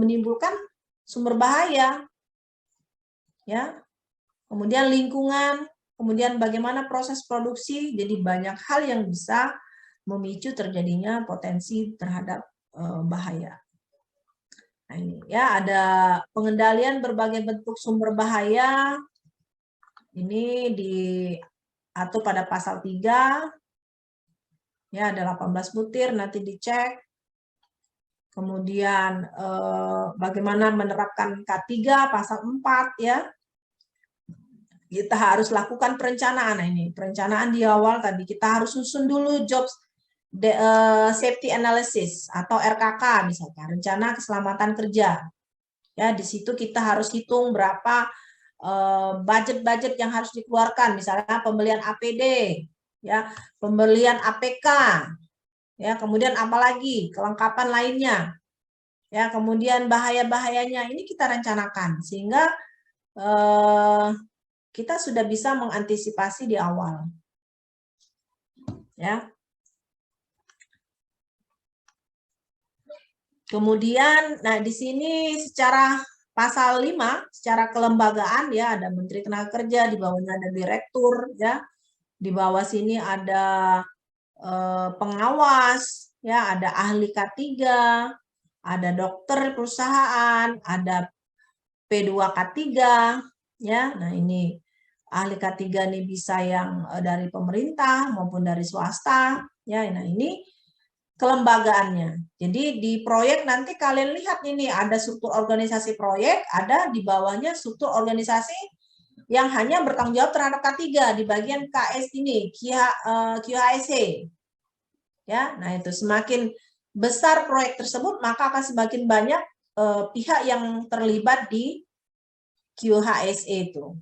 menimbulkan sumber bahaya, ya. Kemudian lingkungan, kemudian bagaimana proses produksi, jadi banyak hal yang bisa memicu terjadinya potensi terhadap bahaya. Nah, ini ya ada pengendalian berbagai bentuk sumber bahaya. Ini diatur pada pasal 3. Ya, ada 18 butir, nanti dicek. Kemudian bagaimana menerapkan K3 pasal 4, ya. Kita harus lakukan perencanaan. Nah, ini perencanaan di awal tadi kita harus susun dulu job safety analysis atau RKK misalkan, rencana keselamatan kerja. Ya, di situ kita harus hitung berapa budget-budget yang harus dikeluarkan, misalnya pembelian APD, ya, pembelian APK, ya, kemudian apalagi kelengkapan lainnya, ya, kemudian bahaya-bahayanya ini kita rencanakan sehingga kita sudah bisa mengantisipasi di awal, ya. Kemudian, nah di sini secara pasal 5, secara kelembagaan, ya, ada Menteri Tenaga Kerja, di bawahnya ada direktur, ya, di bawah sini ada pengawas, ya, ada ahli K3, ada dokter perusahaan, ada P2K3, ya. Nah, ini ahli K3 ini bisa yang dari pemerintah maupun dari swasta, ya. Nah, ini kelembagaannya. Jadi di proyek nanti kalian lihat ini ada struktur organisasi proyek, ada di bawahnya struktur organisasi yang hanya bertanggung jawab terhadap K3 di bagian KS ini, QHSE. Ya, nah itu semakin besar proyek tersebut maka akan semakin banyak pihak yang terlibat di QHSE itu.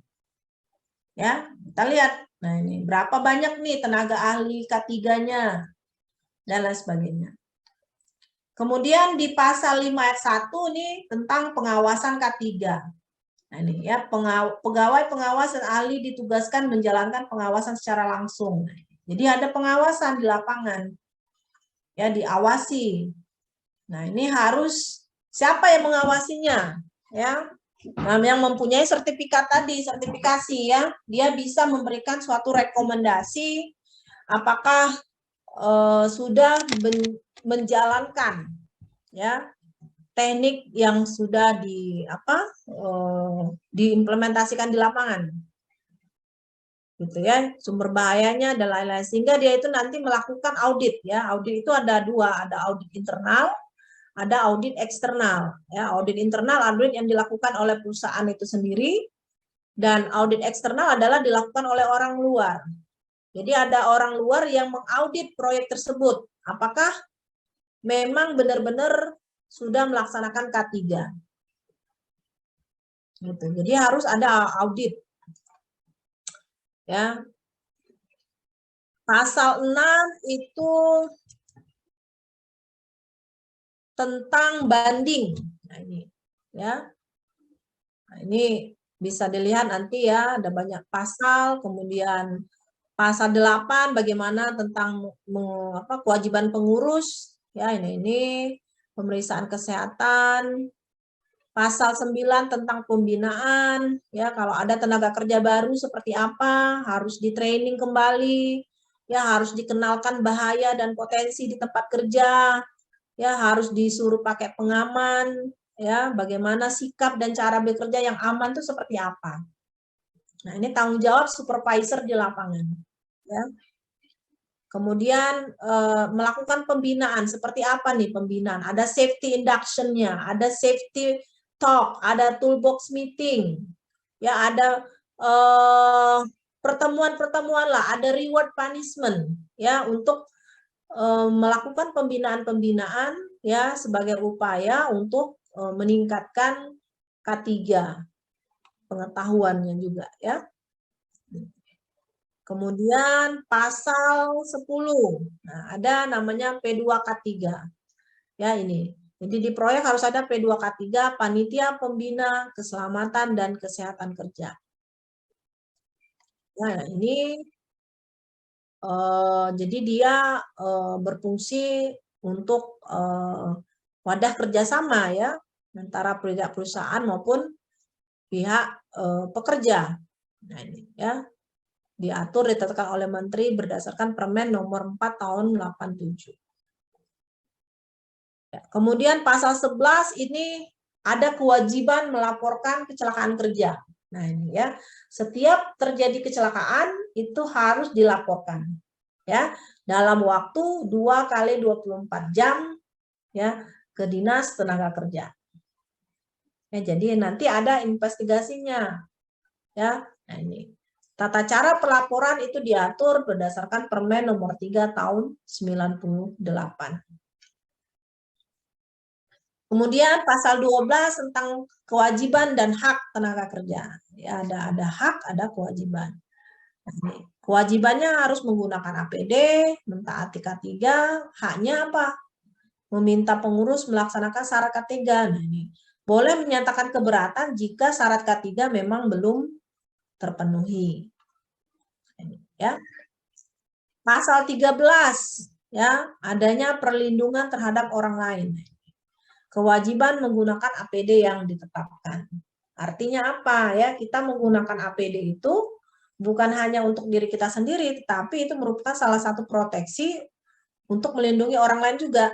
Ya, kita lihat. Nah, ini berapa banyak nih tenaga ahli K3-nya dan lain sebagainya. Kemudian di pasal 5 ayat 1 ini tentang pengawasan K3. Nah, ini ya, pegawai pengawas dan ahli ditugaskan menjalankan pengawasan secara langsung. Jadi ada pengawasan di lapangan. Ya, diawasi. Nah, ini harus siapa yang mengawasinya? Ya. Nah, yang mempunyai sertifikat tadi, sertifikasi, ya, dia bisa memberikan suatu rekomendasi apakah sudah menjalankan, ya, teknik yang sudah diimplementasikan di lapangan, gitu ya, sumber bahayanya dan lain-lain, sehingga dia itu nanti melakukan audit, ya. Audit itu ada dua, ada audit internal, ada audit eksternal, ya. Audit internal audit yang dilakukan oleh perusahaan itu sendiri, dan audit eksternal adalah dilakukan oleh orang luar. Jadi ada orang luar yang mengaudit proyek tersebut, apakah memang benar-benar sudah melaksanakan K3. Gitu. Jadi harus ada audit. Ya. Pasal 6 itu tentang banding. Nah, ini ya. Nah, ini bisa dilihat nanti ya, ada banyak pasal, kemudian Pasal 8 bagaimana tentang kewajiban pengurus, ya ini pemeriksaan kesehatan. Pasal 9 tentang pembinaan, ya kalau ada tenaga kerja baru seperti apa, harus di-training kembali, ya harus dikenalkan bahaya dan potensi di tempat kerja, ya harus disuruh pakai pengaman, ya bagaimana sikap dan cara bekerja yang aman itu seperti apa. Nah, ini tanggung jawab supervisor di lapangan, ya. Kemudian melakukan pembinaan, seperti apa nih pembinaan? Ada safety induction-nya, ada safety talk, ada toolbox meeting, ya ada pertemuan-pertemuan lah, ada reward punishment, ya untuk melakukan pembinaan-pembinaan ya sebagai upaya untuk meningkatkan K3 pengetahuannya juga, ya. Kemudian pasal 10. Nah, ada namanya P2K3. Ya, ini. Jadi di proyek harus ada P2K3, panitia pembina keselamatan dan kesehatan kerja. Nah, ini jadi dia berfungsi untuk wadah kerjasama ya antara pihak perusahaan maupun pihak pekerja. Nah, ini ya. Diatur ditetapkan oleh Menteri berdasarkan Permen nomor 4 tahun 87. Ya, kemudian pasal 11 ini ada kewajiban melaporkan kecelakaan kerja. Nah ini ya, setiap terjadi kecelakaan itu harus dilaporkan ya dalam waktu 2 kali 24 jam ya ke Dinas Tenaga Kerja. Ya, jadi nanti ada investigasinya ya. Nah ini. Tata cara pelaporan itu diatur berdasarkan Permen nomor 3 tahun 98. Kemudian pasal 12 tentang kewajiban dan hak tenaga kerja. Ya, ada hak, ada kewajiban. Nah, kewajibannya harus menggunakan APD, mentaati K3, haknya apa? Meminta pengurus melaksanakan syarat K3. Nah, ini boleh menyatakan keberatan jika syarat K3 memang belum terpenuhi. Ya. Pasal 13 ya, adanya perlindungan terhadap orang lain. Kewajiban menggunakan APD yang ditetapkan. Artinya apa ya? Kita menggunakan APD itu bukan hanya untuk diri kita sendiri, tetapi itu merupakan salah satu proteksi untuk melindungi orang lain juga.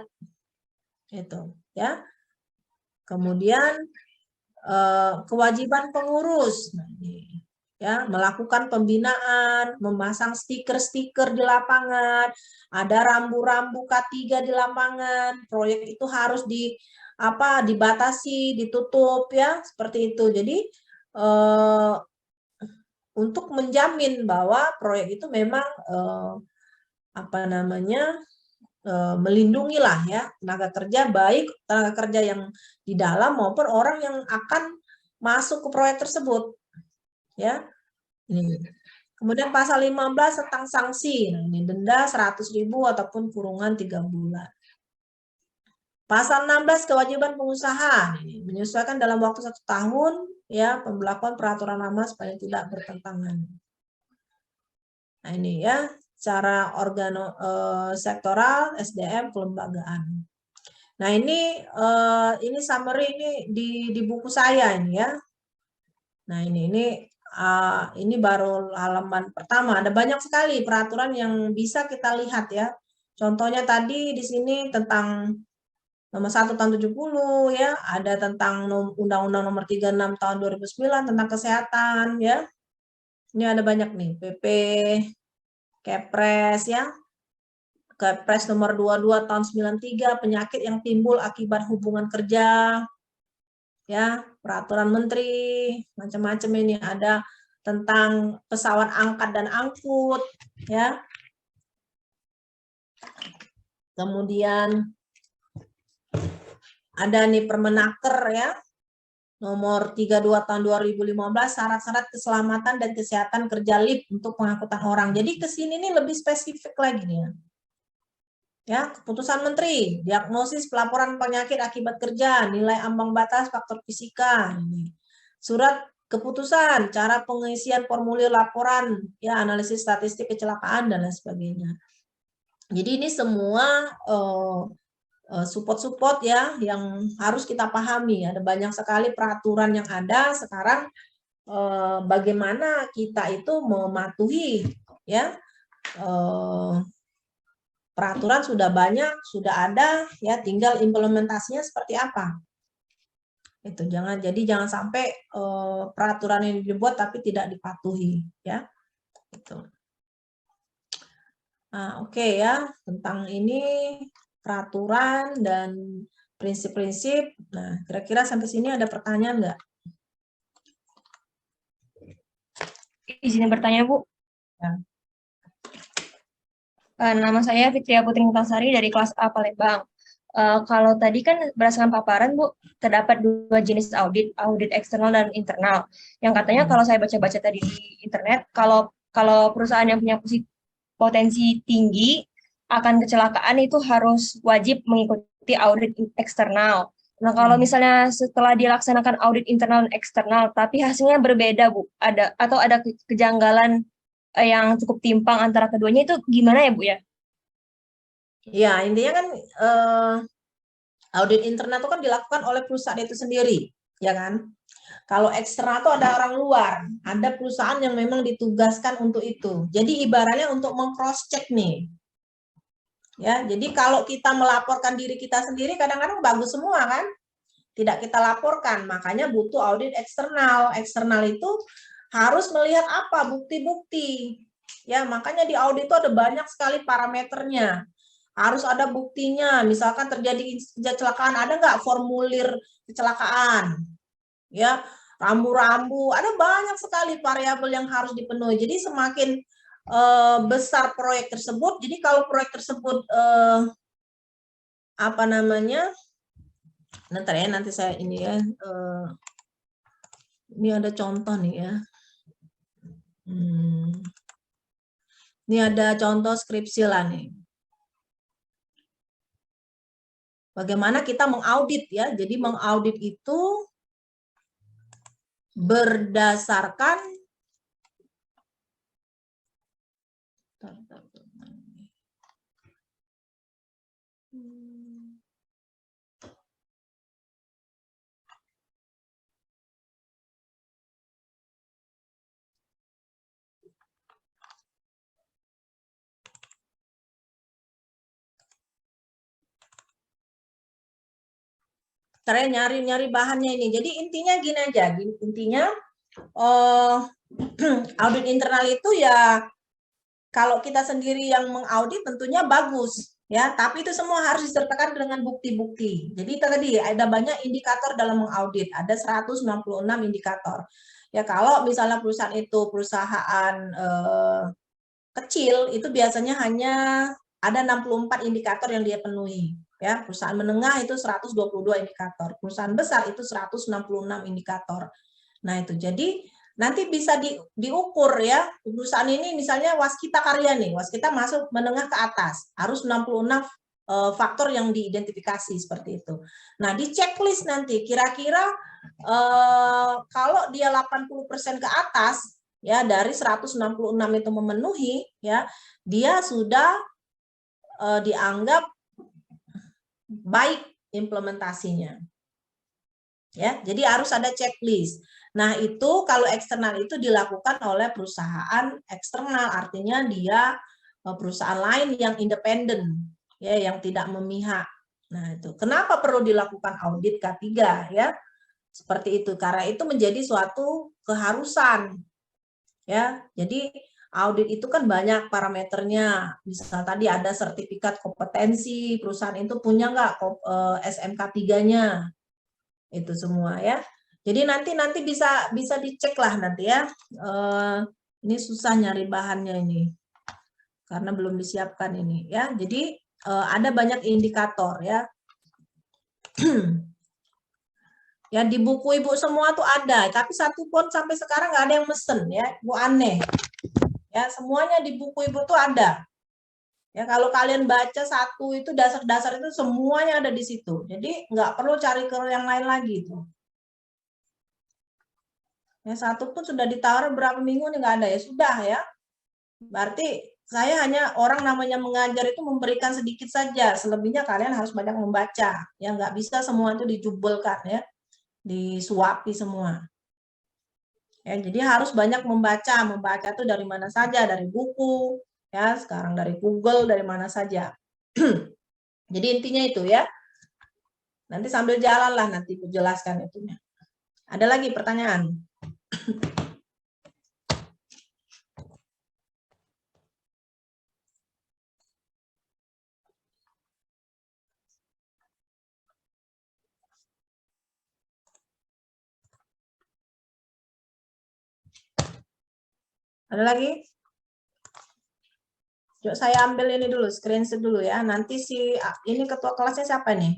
Itu, ya. Kemudian kewajiban pengurus. Nah, ini ya, melakukan pembinaan, memasang stiker-stiker di lapangan, ada rambu-rambu K3 di lapangan, proyek itu harus dibatasi, ditutup ya, seperti itu. Jadi untuk menjamin bahwa proyek itu memang melindungi lah ya tenaga kerja, baik tenaga kerja yang di dalam maupun orang yang akan masuk ke proyek tersebut. Ya. Ini. Kemudian pasal 15 tentang sanksi. Nah, ini denda 100.000 ataupun kurungan 3 bulan. Pasal 16 kewajiban pengusaha. Ini menyesuaikan dalam waktu 1 tahun ya pemberlakuan peraturan lama supaya tidak bertentangan. Nah, ini ya cara sektoral, SDM, kelembagaan. Nah, ini summary ini di buku saya ini ya. Nah, ini baru halaman pertama. Ada banyak sekali peraturan yang bisa kita lihat ya. Contohnya tadi di sini tentang nomor 1 tahun 70 ya, ada tentang Undang-Undang nomor 36 tahun 2009 tentang kesehatan ya. Ini ada banyak nih, PP, Kepres ya. Kepres nomor 22 tahun 93 penyakit yang timbul akibat hubungan kerja. Ya, peraturan menteri, macam-macam ini ada tentang pesawat angkat dan angkut ya. Kemudian ada nih Permenaker ya. Nomor 32 tahun 2015 syarat-syarat keselamatan dan kesehatan kerja lift untuk pengangkutan orang. Jadi ke sini nih lebih spesifik lagi nih. Ya, keputusan menteri, diagnosis pelaporan penyakit akibat kerja, nilai ambang batas faktor fisika. Ini. Surat keputusan, cara pengisian formulir laporan, ya analisis statistik kecelakaan dan lain sebagainya. Jadi ini semua support-support ya yang harus kita pahami. Ada banyak sekali peraturan yang ada sekarang. Bagaimana kita itu mematuhi ya peraturan sudah banyak, sudah ada, ya tinggal implementasinya seperti apa. Itu jangan sampai peraturan yang dibuat tapi tidak dipatuhi ya. Gitu. Nah, oke ya, tentang ini peraturan dan prinsip-prinsip. Nah, kira-kira sampai sini ada pertanyaan nggak? Izin bertanya, Bu. Ya. Nama saya Fitria Putri Mutasari dari kelas A Palembang. Kalau tadi kan berdasarkan paparan, Bu, terdapat 2 jenis audit, audit eksternal dan internal. Yang katanya kalau saya baca-baca tadi di internet, kalau perusahaan yang punya potensi tinggi akan kecelakaan itu harus wajib mengikuti audit eksternal. Nah, kalau misalnya setelah dilaksanakan audit internal dan eksternal, tapi hasilnya berbeda, Bu, ada kejanggalan yang cukup timpang antara keduanya, itu gimana ya, Bu ya? Ya, intinya kan audit internal itu kan dilakukan oleh perusahaan itu sendiri, ya kan? Kalau eksternal itu ada orang luar, ada perusahaan yang memang ditugaskan untuk itu. Jadi ibaratnya untuk meng-cross check nih. Ya, jadi kalau kita melaporkan diri kita sendiri kadang-kadang bagus semua kan? Tidak kita laporkan, makanya butuh audit eksternal. Eksternal itu harus melihat apa? Bukti-bukti. Ya, makanya di audit itu ada banyak sekali parameternya. Harus ada buktinya, misalkan terjadi kecelakaan, ada nggak formulir kecelakaan? Ya, rambu-rambu, ada banyak sekali variabel yang harus dipenuhi. Jadi semakin besar proyek tersebut, jadi kalau proyek tersebut apa namanya? Nanti saya ini ya. Ini ada contoh nih ya. Ini ada contoh skripsi lah nih. Bagaimana kita mengaudit ya. Jadi mengaudit itu berdasarkan saya nyari bahannya ini. Jadi intinya gini aja. Intinya audit internal itu ya kalau kita sendiri yang mengaudit tentunya bagus ya, tapi itu semua harus disertakan dengan bukti-bukti. Jadi tadi ada banyak indikator dalam mengaudit, ada 196 indikator. Ya kalau misalnya perusahaan itu perusahaan kecil itu biasanya hanya ada 64 indikator yang dia penuhi. Ya, perusahaan menengah itu 122 indikator, perusahaan besar itu 166 indikator. Nah, itu jadi nanti bisa diukur ya, perusahaan ini misalnya waskita karya nih, waskita masuk menengah ke atas, harus 66 faktor yang diidentifikasi seperti itu. Nah, di checklist nanti kira-kira kalau dia 80% ke atas ya, dari 166 itu memenuhi ya, dia sudah dianggap baik implementasinya. Ya, jadi harus ada checklist. Nah, itu kalau eksternal itu dilakukan oleh perusahaan eksternal, artinya dia perusahaan lain yang independen, ya, yang tidak memihak. Nah, itu kenapa perlu dilakukan audit K3 ya? Seperti itu, karena itu menjadi suatu keharusan. Ya, jadi audit itu kan banyak parameternya. Misal tadi ada sertifikat kompetensi, perusahaan itu punya nggak SMK 3-nya. Itu semua ya. Jadi nanti bisa dicek lah nanti ya. Ini susah nyari bahannya ini. Karena belum disiapkan ini ya. Jadi ada banyak indikator ya. Ya di buku Ibu semua tuh ada, tapi satu pun sampai sekarang nggak ada yang mesen ya. Bu aneh. Ya, semuanya di buku Ibu tuh ada. Ya, kalau kalian baca satu itu dasar-dasar itu semuanya ada di situ. Jadi nggak perlu cari ke yang lain lagi itu. Ya, satu pun sudah ditawar berapa minggu nih nggak ada ya, sudah ya. Berarti saya hanya orang namanya mengajar itu memberikan sedikit saja, selebihnya kalian harus banyak membaca. Ya nggak bisa semua itu dijubelkan ya, disuapi semua. Ya, jadi harus banyak membaca. Membaca itu dari mana saja, dari buku, ya, sekarang dari Google, dari mana saja. Jadi intinya itu ya. Nanti sambil jalan lah nanti Ibu jelaskan itunya. Ada lagi pertanyaan? Ada lagi? Yuk saya ambil ini dulu, screenshot dulu ya. Nanti ini ketua kelasnya siapa nih?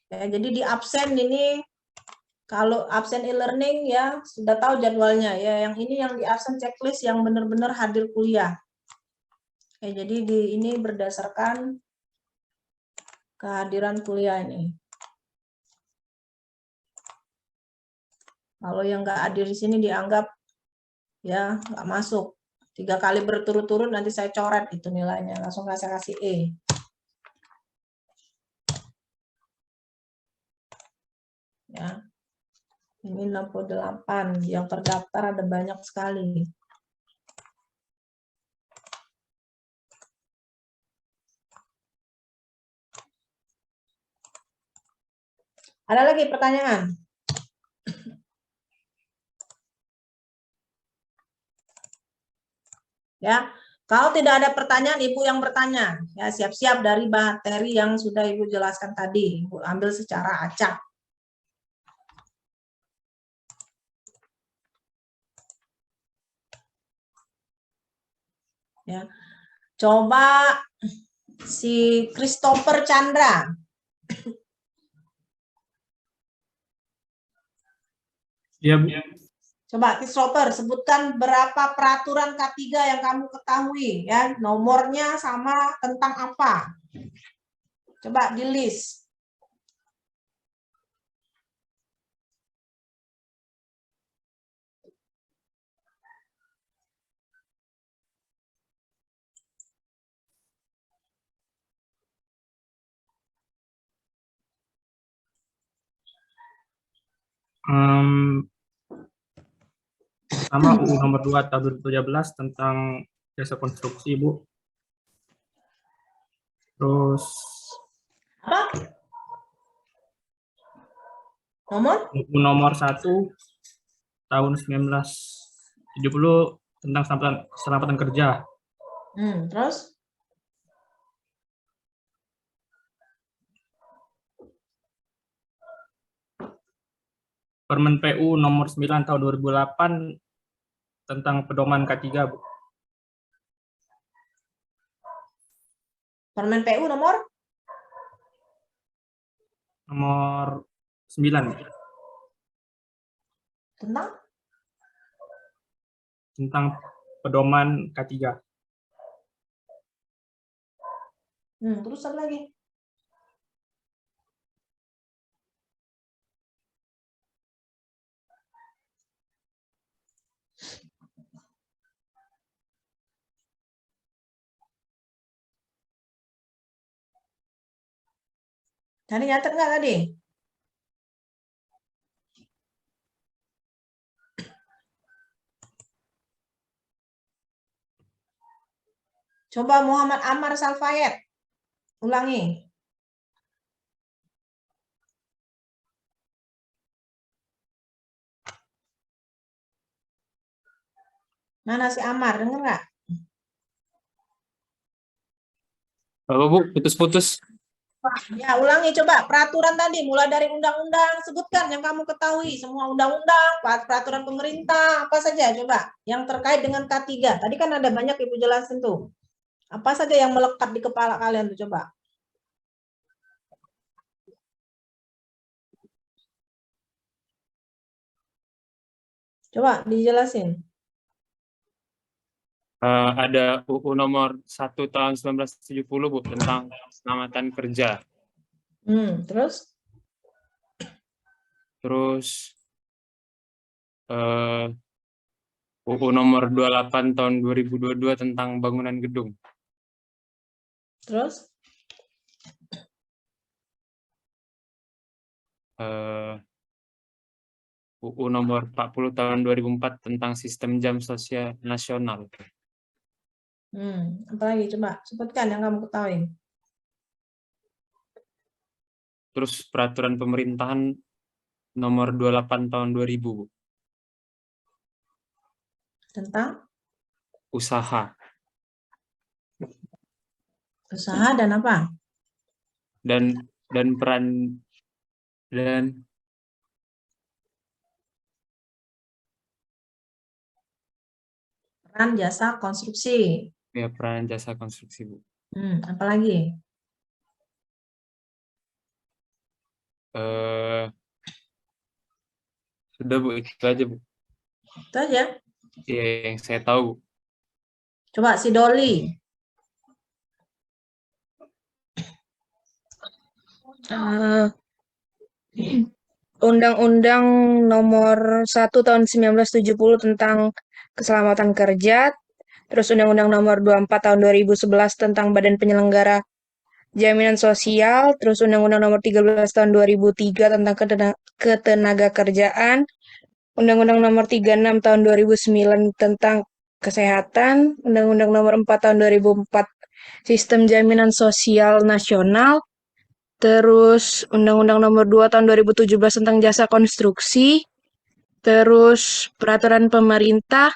Ya, jadi di absen ini, kalau absen e-learning ya sudah tahu jadwalnya ya. Yang ini yang di absen checklist yang benar-benar hadir kuliah. Ya, jadi ini berdasarkan kehadiran kuliah ini. Kalau yang nggak hadir di sini dianggap ya nggak masuk. 3 kali berturut-turut nanti saya coret itu nilainya, langsung saya kasih E. Ya. Ini 68, yang terdaftar ada banyak sekali. Ada lagi pertanyaan? Ya, kalau tidak ada pertanyaan, Ibu yang bertanya. Ya, siap-siap dari materi yang sudah Ibu jelaskan tadi. Ibu ambil secara acak. Ya, coba si Christopher Chandra. Iya, Bu. Coba Christopher sebutkan berapa peraturan K3 yang kamu ketahui ya, nomornya sama tentang apa? Coba di list. Sama UU nomor 2 tahun 2017 tentang jasa konstruksi, Bu. Terus Apa? Nomor? UU nomor 1 tahun 1970 tentang keselamatan kerja. Terus? Permen PU nomor 9 tahun 2008 tentang pedoman K3, Bu. Permen PU nomor? Nomor 9. Tentang pedoman K3. Terus apa lagi? Tadi nyatet nggak tadi? Coba Muhammad Ammar Salfayet. Ulangi. Mana si Ammar? Dengar nggak? Apa, Bu? Putus-putus. Ya, ulangi coba. Peraturan tadi, mulai dari undang-undang. Sebutkan yang kamu ketahui. Semua undang-undang, peraturan pemerintah, apa saja coba. Yang terkait dengan K3. Tadi kan ada banyak Ibu jelasin tuh. Apa saja yang melekat di kepala kalian tuh coba. Coba dijelasin. Ada UU nomor 1 tahun 1970, Bu, tentang keselamatan kerja. Terus? Terus UU nomor 28 tahun 2022 tentang bangunan gedung. Terus UU nomor 40 tahun 2004 tentang sistem jam sosial nasional. apalagi coba sebutkan yang kamu ketahui. Terus peraturan pemerintahan nomor 28 tahun 2000, Bu. Tentang Usaha usaha dan apa? dan peran dan Peran jasa konstruksi. ya peran jasa konstruksi, Bu. Apalagi? Sudah, Bu, itu aja, Bu. Itu aja. Ya, yang saya tahu, Bu. Coba si Doli. Undang-Undang Nomor 1 Tahun 1970 tentang Keselamatan Kerja, terus Undang-Undang Nomor 24 Tahun 2011 tentang Badan Penyelenggara Jaminan Sosial, terus Undang-Undang Nomor 13 Tahun 2003 tentang Ketenaga Kerjaan, Undang-Undang Nomor 36 Tahun 2009 tentang Kesehatan, Undang-Undang Nomor 4 Tahun 2004 Sistem Jaminan Sosial Nasional, terus Undang-Undang Nomor 2 Tahun 2017 tentang Jasa Konstruksi, terus Peraturan Pemerintah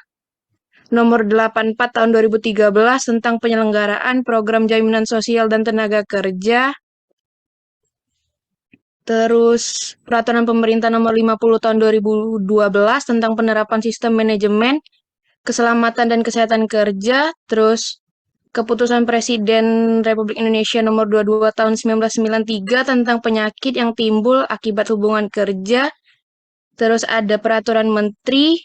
Nomor 84 Tahun 2013 tentang penyelenggaraan program jaminan sosial dan tenaga kerja, terus Peraturan Pemerintah Nomor 50 Tahun 2012 tentang penerapan sistem manajemen keselamatan dan kesehatan kerja, terus Keputusan Presiden Republik Indonesia Nomor 22 Tahun 1993 tentang penyakit yang timbul akibat hubungan kerja, terus ada Peraturan Menteri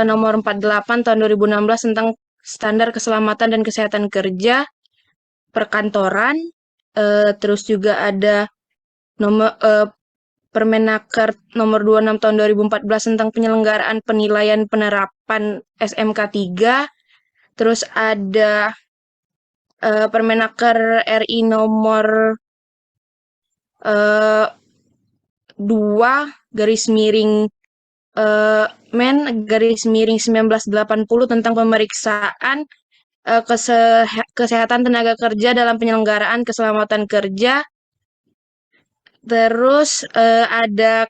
Nomor 48 Tahun 2016 tentang Standar Keselamatan dan Kesehatan Kerja Perkantoran, terus juga ada Permenaker Nomor 26 Tahun 2014 tentang penyelenggaraan penilaian penerapan SMK 3, terus ada Permenaker RI Nomor 2 garis miring garis miring 1980 tentang pemeriksaan kesehatan tenaga kerja dalam penyelenggaraan keselamatan kerja. Terus ada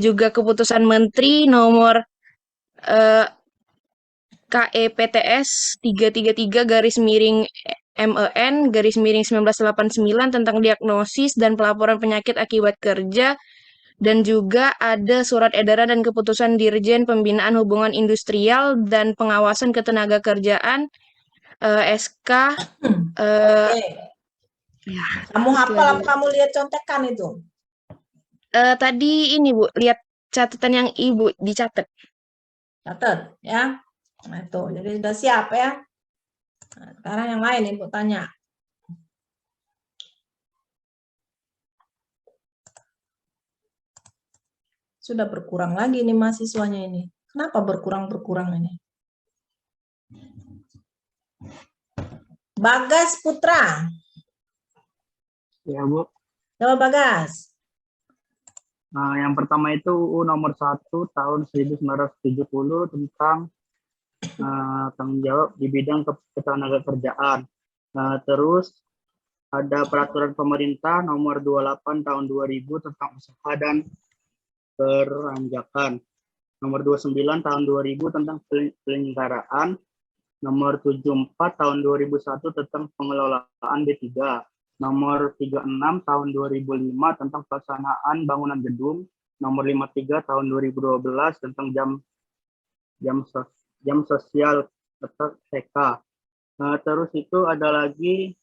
juga keputusan Menteri Nomor KEPTS 333 garis miring MEN garis miring 1989 tentang diagnosis dan pelaporan penyakit akibat kerja, dan juga ada surat edaran dan keputusan Dirjen Pembinaan Hubungan Industrial dan Pengawasan Ketenaga Kerjaan SK. Oke. Ya, Kamu itu hafal aja. apa kamu lihat contekan itu? Tadi ini Bu, lihat catatan yang Ibu dicatat. Catat ya. Nah, itu. Jadi sudah siap ya. Nah, sekarang yang lain Ibu tanya. Sudah berkurang lagi nih mahasiswanya ini. Kenapa berkurang ini? Bagas Putra. Ya, Bu. Coba Bagas. Nah, yang pertama itu UU Nomor 1 Tahun 1970 tentang tanggung jawab di bidang ketenaga kerjaan. Terus ada Peraturan Pemerintah Nomor 28 Tahun 2000 tentang usaha dan peranjakan. Nomor 29 Tahun 2000 tentang penyelenggaraan. Nomor 74 Tahun 2001 tentang pengelolaan B3. Nomor 36 Tahun 2005 tentang pelaksanaan bangunan gedung. Nomor 53 Tahun 2012 tentang jam sosial atau TK. Terus itu ada lagi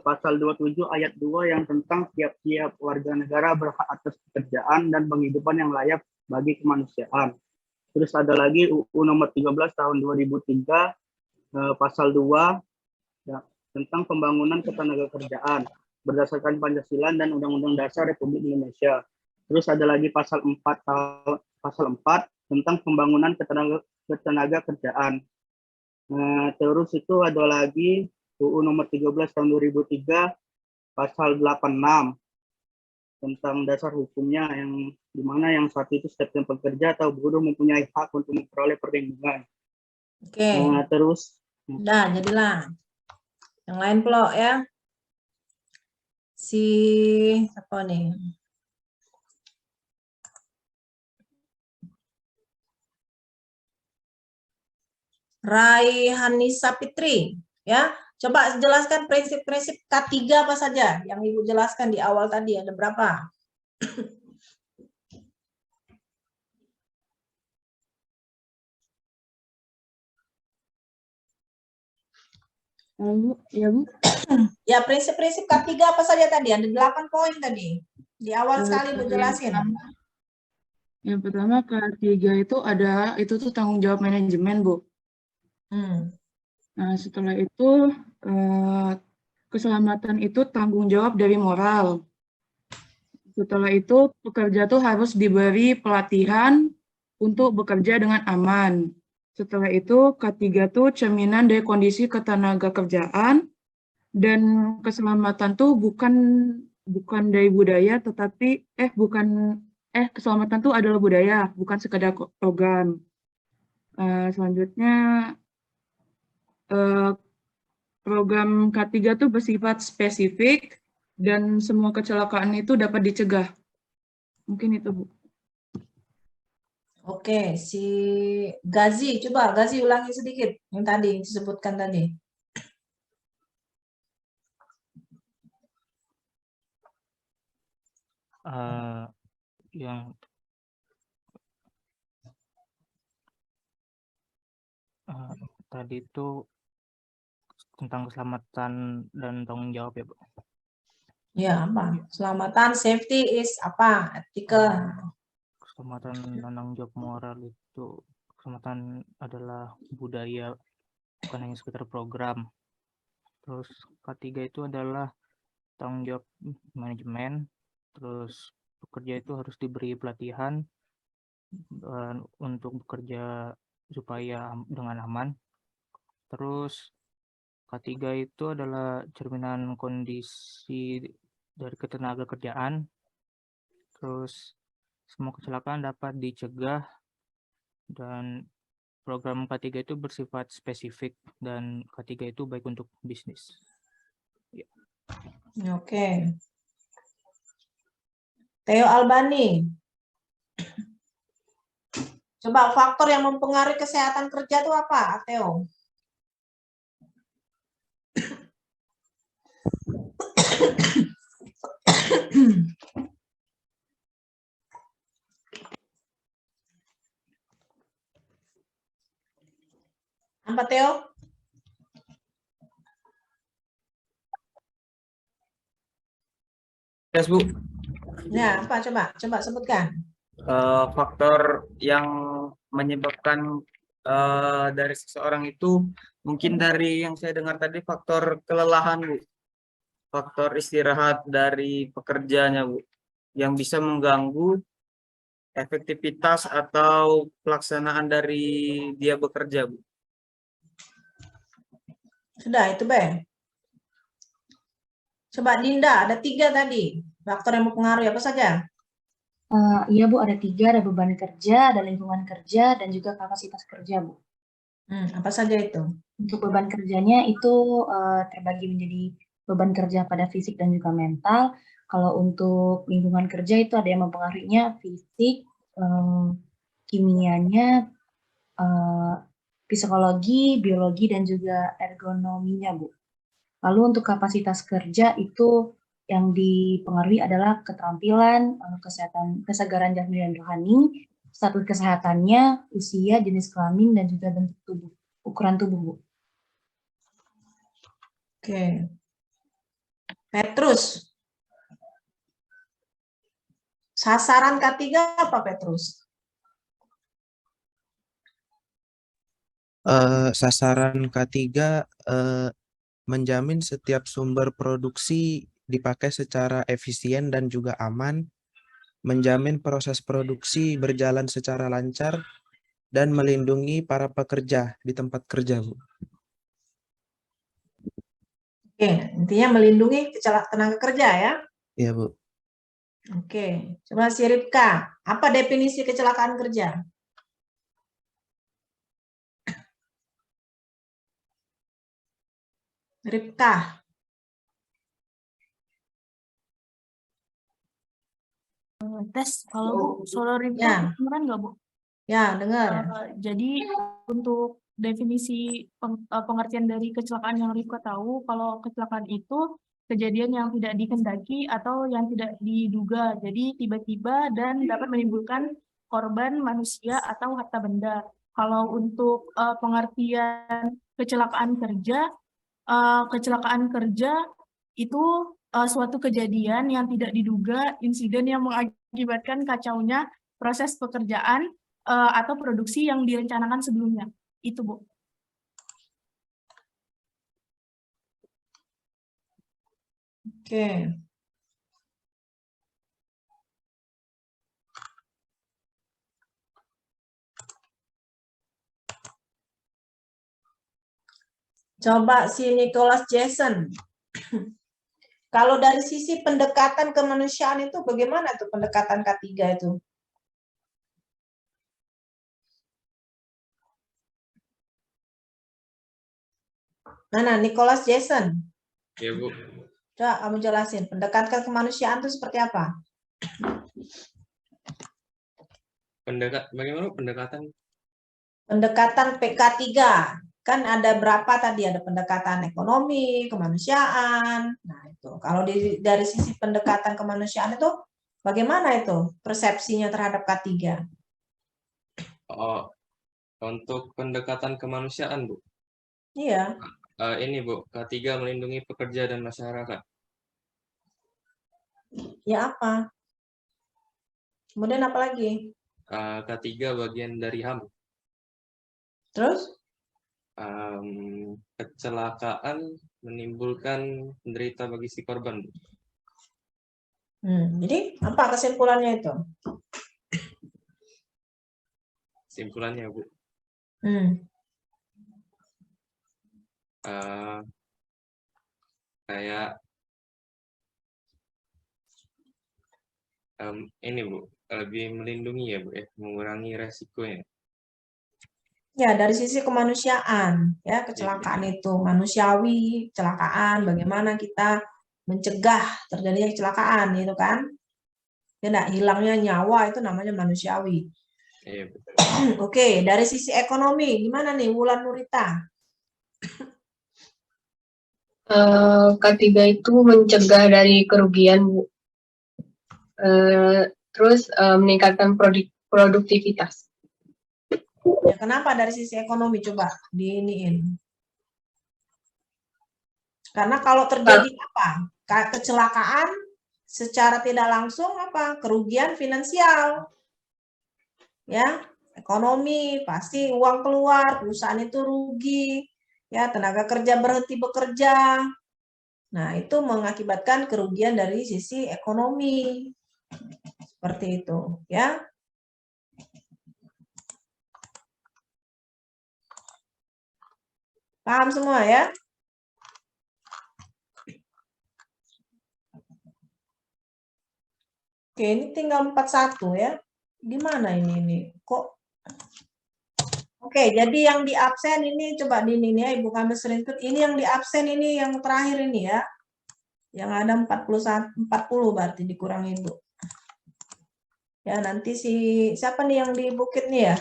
pasal 27 ayat 2 yang tentang tiap-tiap warga negara berhak atas pekerjaan dan penghidupan yang layak bagi kemanusiaan. Terus ada lagi UU Nomor 13 Tahun 2003 pasal 2 ya, tentang pembangunan ketenaga kerjaan berdasarkan Pancasila dan Undang-Undang Dasar Republik Indonesia. Terus ada lagi pasal 4 pasal 4 tentang pembangunan ketenaga kerjaan. Terus itu ada lagi UU nomor 13 tahun 2003 pasal 86 tentang dasar hukumnya, yang dimana yang saat itu setiap pekerja atau buruh mempunyai hak untuk memperoleh perlindungan. Oke. Terus Udah, jadilah. Yang lain pelok ya. Si apa nih? Raihanisa Fitri, ya. Coba jelaskan prinsip-prinsip K3 apa saja yang Ibu jelaskan di awal tadi, ada berapa? Ya, Bu. Ya, prinsip-prinsip K3 apa saja tadi? Ada 8 poin tadi. Di awal sekali Bu jelasin. Yang pertama K3 itu tuh tanggung jawab manajemen, Bu. Nah, setelah itu keselamatan itu tanggung jawab dari moral. Setelah itu pekerja tuh harus diberi pelatihan untuk bekerja dengan aman. Setelah itu K3 tuh cerminan dari kondisi ketenaga kerjaan, dan keselamatan tuh bukan dari budaya, tetapi keselamatan tuh adalah budaya, bukan sekedar program. Selanjutnya program K3 tuh bersifat spesifik dan semua kecelakaan itu dapat dicegah. Mungkin itu, Bu. Oke, si Gazi, coba Gazi ulangi sedikit yang tadi disebutkan tadi. Yang tadi itu tentang keselamatan dan tanggung jawab ya, Bu. Ya, apa? Keselamatan, safety is apa? Etika. Keselamatan dan tanggung jawab moral itu, keselamatan adalah budaya, bukan hanya sekedar program. Terus K3 itu adalah tanggung jawab manajemen. Terus pekerja itu harus diberi pelatihan untuk bekerja supaya dengan aman. Terus K3 itu adalah cerminan kondisi dari ketenaga kerjaan. Terus semua kecelakaan dapat dicegah, dan program K3 itu bersifat spesifik, dan K3 itu baik untuk bisnis. Ya. Oke. Theo Albani. Coba faktor yang mempengaruhi kesehatan kerja itu apa, Theo? Apa, Theo? Yes, Bu. Ya, apa? Coba sebutkan. Faktor yang menyebabkan dari seseorang itu mungkin dari yang saya dengar tadi faktor kelelahan, Bu. Faktor istirahat dari pekerjanya, Bu, yang bisa mengganggu efektivitas atau pelaksanaan dari dia bekerja, Bu. Sudah, itu, Be. Coba Dinda, ada 3 tadi. Faktor yang mempengaruhi apa saja? Iya, Bu, ada 3, ada beban kerja, ada lingkungan kerja, dan juga kapasitas kerja, Bu. Apa saja itu? Untuk beban kerjanya itu terbagi menjadi beban kerja pada fisik dan juga mental. Kalau untuk lingkungan kerja itu ada yang mempengaruhinya fisik, kimianya, psikologi, biologi, dan juga ergonominya, Bu. Lalu untuk kapasitas kerja itu yang dipengaruhi adalah keterampilan, kesegaran jasmani dan rohani, status kesehatannya, usia, jenis kelamin, dan juga bentuk tubuh, ukuran tubuh, Bu. Oke. Petrus. Sasaran K3 apa, Petrus? Sasaran K3 menjamin setiap sumber produksi dipakai secara efisien dan juga aman, menjamin proses produksi berjalan secara lancar, dan melindungi para pekerja di tempat kerja, Bu. Oke, intinya melindungi tenaga kerja ya. Iya, Bu. Oke, coba si Ripka, apa definisi kecelakaan kerja? Ripka, Tes, kalau Bu, suara Ripka ya, kedengeran nggak Bu? ya dengar. Jadi untuk definisi pengertian dari kecelakaan yang Ripka tahu, kalau kecelakaan itu kejadian yang tidak dikehendaki atau yang tidak diduga, jadi tiba-tiba dan dapat menimbulkan korban manusia atau harta benda. Kalau untuk pengertian kecelakaan kerja itu suatu kejadian yang tidak diduga, insiden yang mengakibatkan kacaunya proses pekerjaan atau produksi yang direncanakan sebelumnya. Itu, Bu. Oke. Coba si Nicholas Jason. Kalau dari sisi pendekatan kemanusiaan itu bagaimana tuh pendekatan K3 itu? Mana Nicholas Jason? Ya, Bu. Coba kamu jelasin, pendekatan kemanusiaan itu seperti apa? Bagaimana pendekatan? Pendekatan PK3. Kan ada berapa tadi? Ada pendekatan ekonomi, kemanusiaan. Nah, itu. Kalau dari sisi pendekatan kemanusiaan itu bagaimana itu persepsinya terhadap K3? Oh, untuk pendekatan kemanusiaan, Bu. Iya. Ini, Bu, K3 melindungi pekerja dan masyarakat. Ya apa? Kemudian apa lagi? K3 bagian dari HAM. Terus? Kecelakaan menimbulkan penderita bagi si korban, Bu. Jadi apa kesimpulannya itu? Simpulannya, Bu. Kayak ini, Bu, lebih melindungi ya, Bu, ya, mengurangi resikonya. Ya, dari sisi kemanusiaan, ya, kecelakaan itu manusiawi, kecelakaan, bagaimana kita mencegah terjadinya kecelakaan, itu kan? Ya, enggak, hilangnya nyawa itu namanya manusiawi. Iya, betul. Oke, dari sisi ekonomi, gimana nih Wulan Nurita? K3 itu mencegah dari kerugian, Bu. Terus meningkatkan produktivitas. Ya, kenapa dari sisi ekonomi coba diiniin? Karena kalau terjadi apa? Kecelakaan secara tidak langsung apa? Kerugian finansial. Ya, ekonomi pasti uang keluar, perusahaan itu rugi. Ya, tenaga kerja berhenti bekerja. Nah, itu mengakibatkan kerugian dari sisi ekonomi. Seperti itu, ya. Paham semua ya? Oke, ini tinggal 41 ya. Gimana ini? Kok? Oke, jadi yang di absen ini coba di ini ya, Ibu kami screenshot. Ini yang di absen ini yang terakhir ini ya. Yang ada 40 berarti dikurangi Ibu. Ya, nanti siapa nih yang di Bukit nih ya?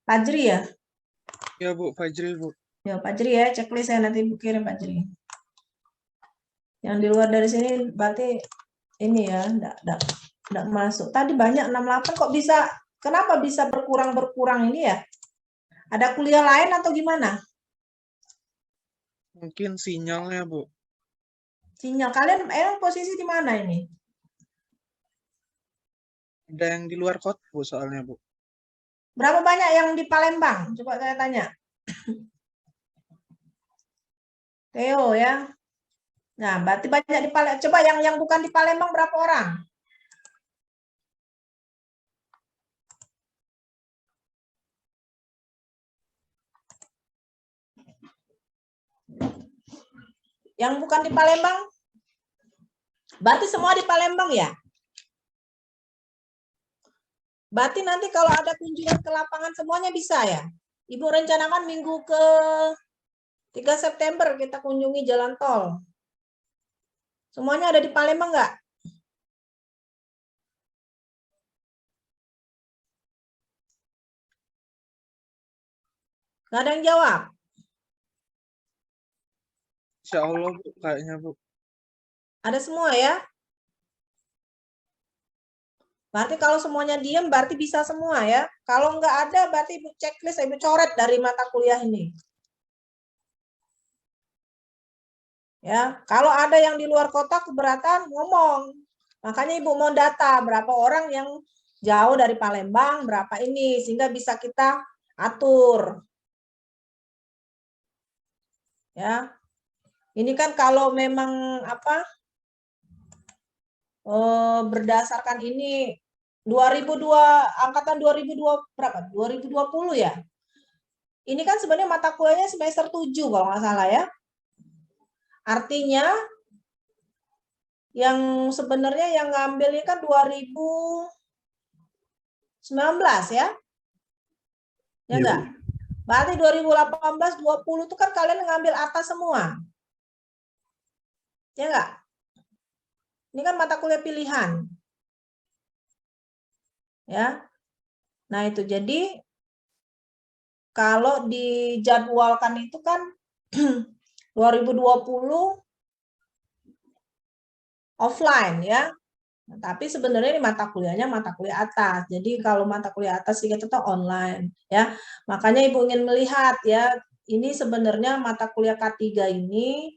Fajri ya? Ya, Bu, Fajri, Bu. Ya, Fajri ya, checklist saya nanti kirim Fajri. Yang di luar dari sini berarti ini ya, enggak masuk. Tadi banyak 68 kok bisa, kenapa bisa berkurang ini ya? Ada kuliah lain atau gimana? Mungkin sinyalnya, Bu. Sinyal kalian posisi di mana ini? Ada yang di luar kota, Bu, soalnya, Bu. Berapa banyak yang di Palembang? Coba saya tanya. Theo ya. Nah, berarti banyak di Palembang. Coba yang bukan di Palembang berapa orang? Yang bukan di Palembang? Berarti semua di Palembang ya? Berarti nanti kalau ada kunjungan ke lapangan semuanya bisa ya? Ibu rencanakan minggu ke 3 September kita kunjungi jalan tol. Semuanya ada di Palembang nggak? Nggak ada yang jawab? Insya Allah, Bu, kayaknya, Bu. Ada semua ya? Berarti kalau semuanya diem berarti bisa semua ya. Kalau nggak ada berarti Ibu checklist, Ibu coret dari mata kuliah ini. Ya, kalau ada yang di luar kota keberatan ngomong. Makanya Ibu mau data berapa orang yang jauh dari Palembang, berapa ini sehingga bisa kita atur. Ya. Ini kan kalau memang apa? Berdasarkan ini 2002 angkatan 2002 berapa? 2020 ya. Ini kan sebenarnya mata kuliahnya semester 7 kalau nggak salah ya. Artinya yang sebenarnya yang ngambilnya kan 2019 ya. Ya enggak? Berarti 2018 20 itu kan kalian ngambil atas semua. Ya enggak? Ini kan mata kuliah pilihan. Ya. Nah, itu jadi kalau dijadwalkan itu kan 2020 offline ya. Nah, tapi sebenarnya ini mata kuliahnya mata kuliah atas. Jadi kalau mata kuliah atas kita tetap online ya. Makanya Ibu ingin melihat ya, ini sebenarnya mata kuliah K3 ini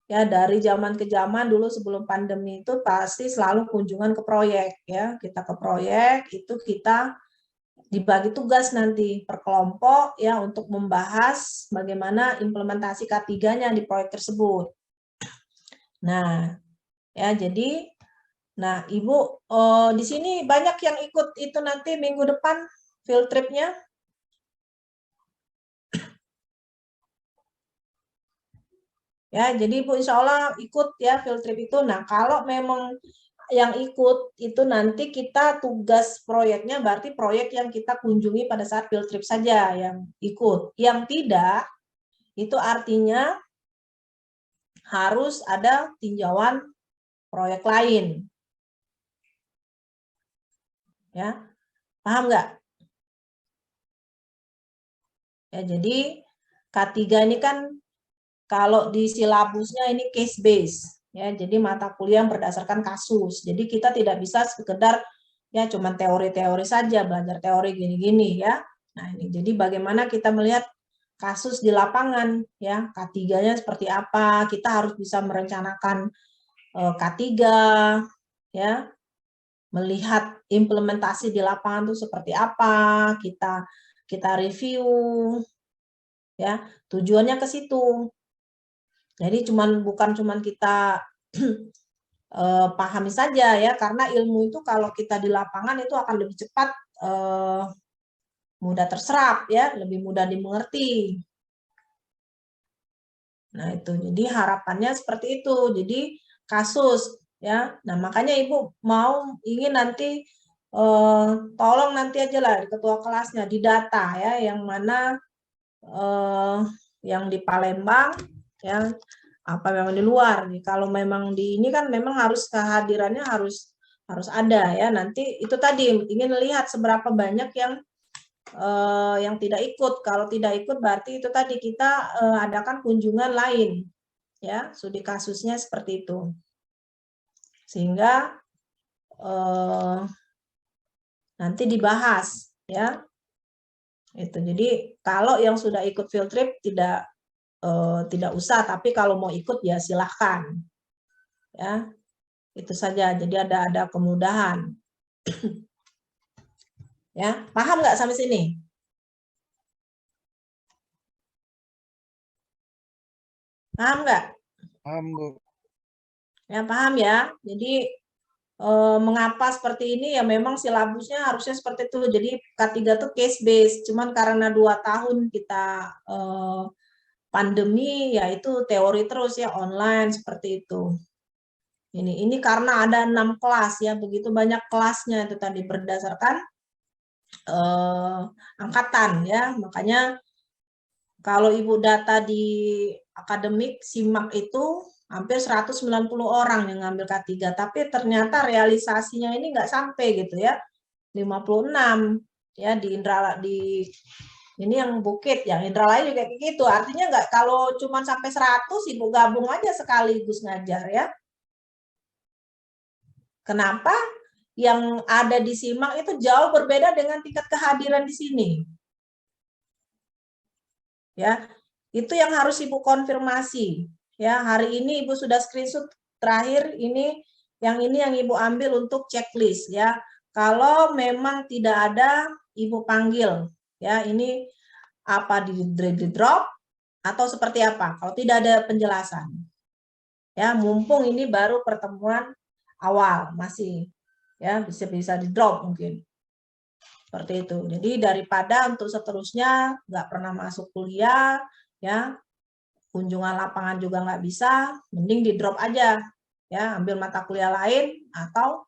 ya dari zaman ke zaman dulu sebelum pandemi itu pasti selalu kunjungan ke proyek ya. Kita ke proyek itu kita dibagi tugas nanti per kelompok ya untuk membahas bagaimana implementasi K3-nya di proyek tersebut. Nah, ya jadi nah, Ibu di sini banyak yang ikut itu nanti minggu depan field trip-nya. Ya, jadi Ibu insya Allah ikut ya field trip itu. Nah, kalau memang yang ikut itu nanti kita tugas proyeknya berarti proyek yang kita kunjungi pada saat field trip saja yang ikut. Yang tidak, itu artinya harus ada tinjauan proyek lain. Ya, paham nggak? Ya, jadi K3 ini kan kalau di silabusnya ini case base ya, jadi mata kuliah yang berdasarkan kasus. Jadi kita tidak bisa sekedar ya cuman teori-teori saja, belajar teori gini-gini ya. Nah, ini jadi bagaimana kita melihat kasus di lapangan ya, K3-nya seperti apa, kita harus bisa merencanakan K3 ya, melihat implementasi di lapangan itu seperti apa, kita review ya, tujuannya ke situ. Jadi bukan cuman kita pahami saja ya, karena ilmu itu kalau kita di lapangan itu akan lebih cepat mudah terserap ya, lebih mudah dimengerti. Nah, itu jadi harapannya seperti itu. Jadi kasus ya. Nah, makanya Ibu ingin nanti tolong nanti aja lah ketua kelasnya didata ya, yang mana yang di Palembang ya, apa memang di luar nih. Kalau memang di ini kan memang harus kehadirannya harus ada ya. Nanti itu tadi ingin lihat seberapa banyak yang tidak ikut. Kalau tidak ikut berarti itu tadi kita adakan kunjungan lain ya, studi kasusnya seperti itu. Sehingga nanti dibahas ya. Itu. Jadi kalau yang sudah ikut field trip tidak usah, tapi kalau mau ikut ya silahkan. Ya, itu saja. Jadi ada kemudahan. Ya, paham nggak sampai sini? Paham nggak? Paham, Bu. Ya, paham ya? Jadi mengapa seperti ini ya, memang silabusnya harusnya seperti itu. Jadi K3 tuh case based, cuman karena 2 tahun kita pandemi ya itu teori terus ya, online seperti itu. Ini karena ada 6 kelas ya, begitu banyak kelasnya itu tadi berdasarkan angkatan ya. Makanya kalau Ibu data di akademik SIMAK itu hampir 190 orang yang ngambil K3, tapi ternyata realisasinya ini nggak sampai gitu ya, 56 ya di ini yang Bukit, yang Indralaya juga kayak gitu. Artinya nggak, kalau cuma sampai 100 Ibu gabung aja sekaligus ngajar ya. Kenapa? Yang ada di SIMAK itu jauh berbeda dengan tingkat kehadiran di sini. Ya, itu yang harus Ibu konfirmasi. Ya, hari ini Ibu sudah screenshot terakhir ini yang Ibu ambil untuk checklist ya. Kalau memang tidak ada, Ibu panggil ya, ini apa di drop atau seperti apa kalau tidak ada penjelasan. Ya, mumpung ini baru pertemuan awal, masih ya bisa di drop mungkin. Seperti itu. Jadi daripada untuk seterusnya nggak pernah masuk kuliah ya, kunjungan lapangan juga nggak bisa, mending di drop aja ya, ambil mata kuliah lain atau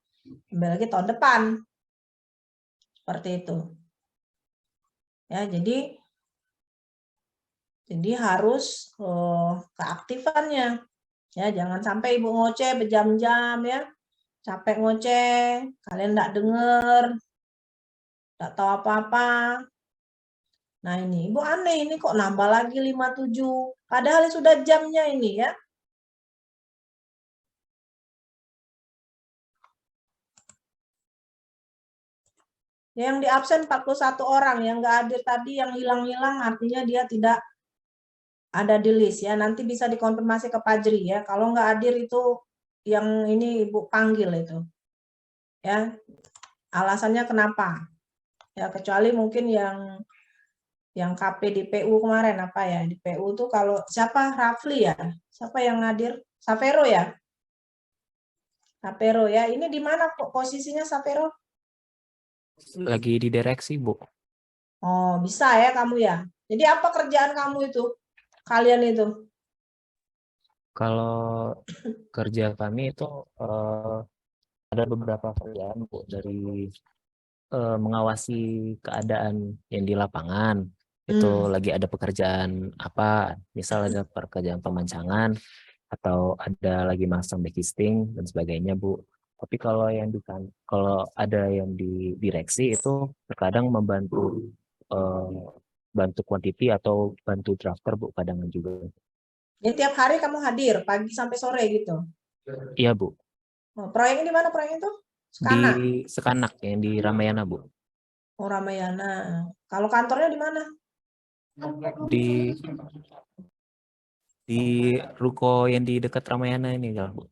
ambil lagi tahun depan. Seperti itu. Ya, jadi harus keaktifannya. Ya, jangan sampai Ibu ngoceh berjam-jam ya. Capek ngoceh, kalian enggak denger, enggak tahu apa-apa. Nah, ini Ibu aneh, ini kok nambah lagi 57. Padahal sudah jamnya ini ya. Yang di absen 41 orang, yang enggak hadir tadi, yang hilang-hilang artinya dia tidak ada di list ya. Nanti bisa dikonfirmasi ke Pajri ya. Kalau enggak hadir itu yang ini Ibu panggil itu. Ya. Alasannya kenapa? Ya, kecuali mungkin yang KP di PU kemarin apa ya? Di PU tuh kalau siapa? Rafli ya? Siapa yang hadir? Savero ya? Savero ya. Ini di mana kok posisinya Savero? Lagi di direksi, Bu. Oh, bisa ya kamu ya. Jadi apa kerjaan kamu itu? Kalian itu? Kalau kerja kami itu ada beberapa kerjaan, Bu, dari mengawasi keadaan yang di lapangan. Itu lagi ada pekerjaan apa, misal ada pekerjaan pemancangan atau ada lagi masang backisting dan sebagainya, Bu. Tapi kalau ada yang di direksi itu terkadang membantu bantu quantity atau bantu drafter, Bu, kadang juga. Jadi tiap hari kamu hadir pagi sampai sore gitu. Iya, Bu. Oh, proyeknya di mana proyeknya itu? Sekanak. Di Sekanak yang di Ramayana, Bu. Oh, Ramayana. Kalau kantornya di mana? Di ruko yang di dekat Ramayana ini, Bu.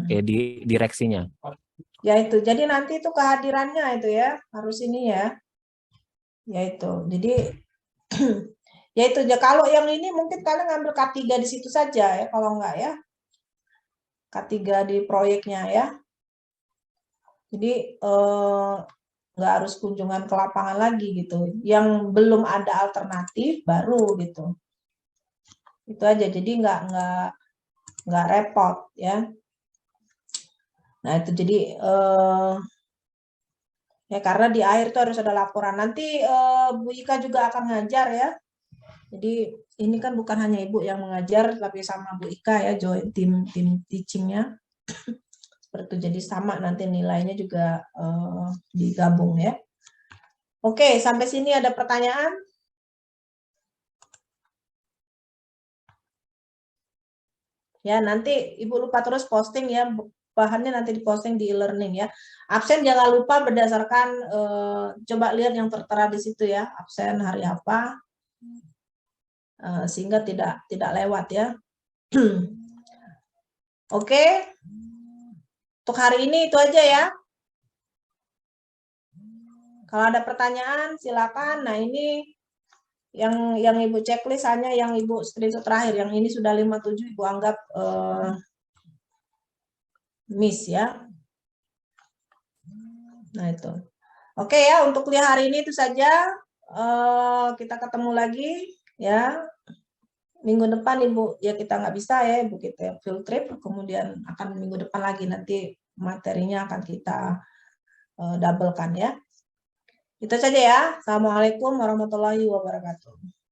Di direksinya. Ya itu. Jadi nanti itu kehadirannya itu ya, harus ini ya. Ya itu. Jadi ya itu ya, kalau yang ini mungkin kalian ngambil K3 di situ saja ya, kalau enggak ya. K3 di proyeknya ya. Jadi nggak harus kunjungan ke lapangan lagi gitu. Yang belum ada alternatif baru gitu. Itu aja. Jadi nggak repot ya. Nah itu jadi ya karena di akhir itu harus ada laporan. Nanti Bu Ika juga akan ngajar ya. Jadi ini kan bukan hanya Ibu yang mengajar, tapi sama Bu Ika ya, join tim teachingnya. Seperti itu, jadi sama nanti nilainya juga digabung ya. Oke, sampai sini ada pertanyaan? Ya, nanti Ibu lupa terus posting ya, bahannya nanti diposting di e-learning ya. Absen jangan lupa berdasarkan, coba lihat yang tertera di situ ya, absen hari apa, sehingga tidak lewat ya. Oke, untuk hari ini itu aja ya. Kalau ada pertanyaan silakan. Nah ini yang Ibu checklist hanya yang Ibu screenshot terakhir, yang ini sudah 57 Ibu anggap miss ya. Nah itu. Oke ya, untuk kuliah hari ini itu saja. Kita ketemu lagi ya. Minggu depan Ibu ya kita nggak bisa ya Ibu, kita field trip, kemudian akan minggu depan lagi nanti materinya akan kita doublekan ya. Itu saja ya. Assalamualaikum warahmatullahi wabarakatuh.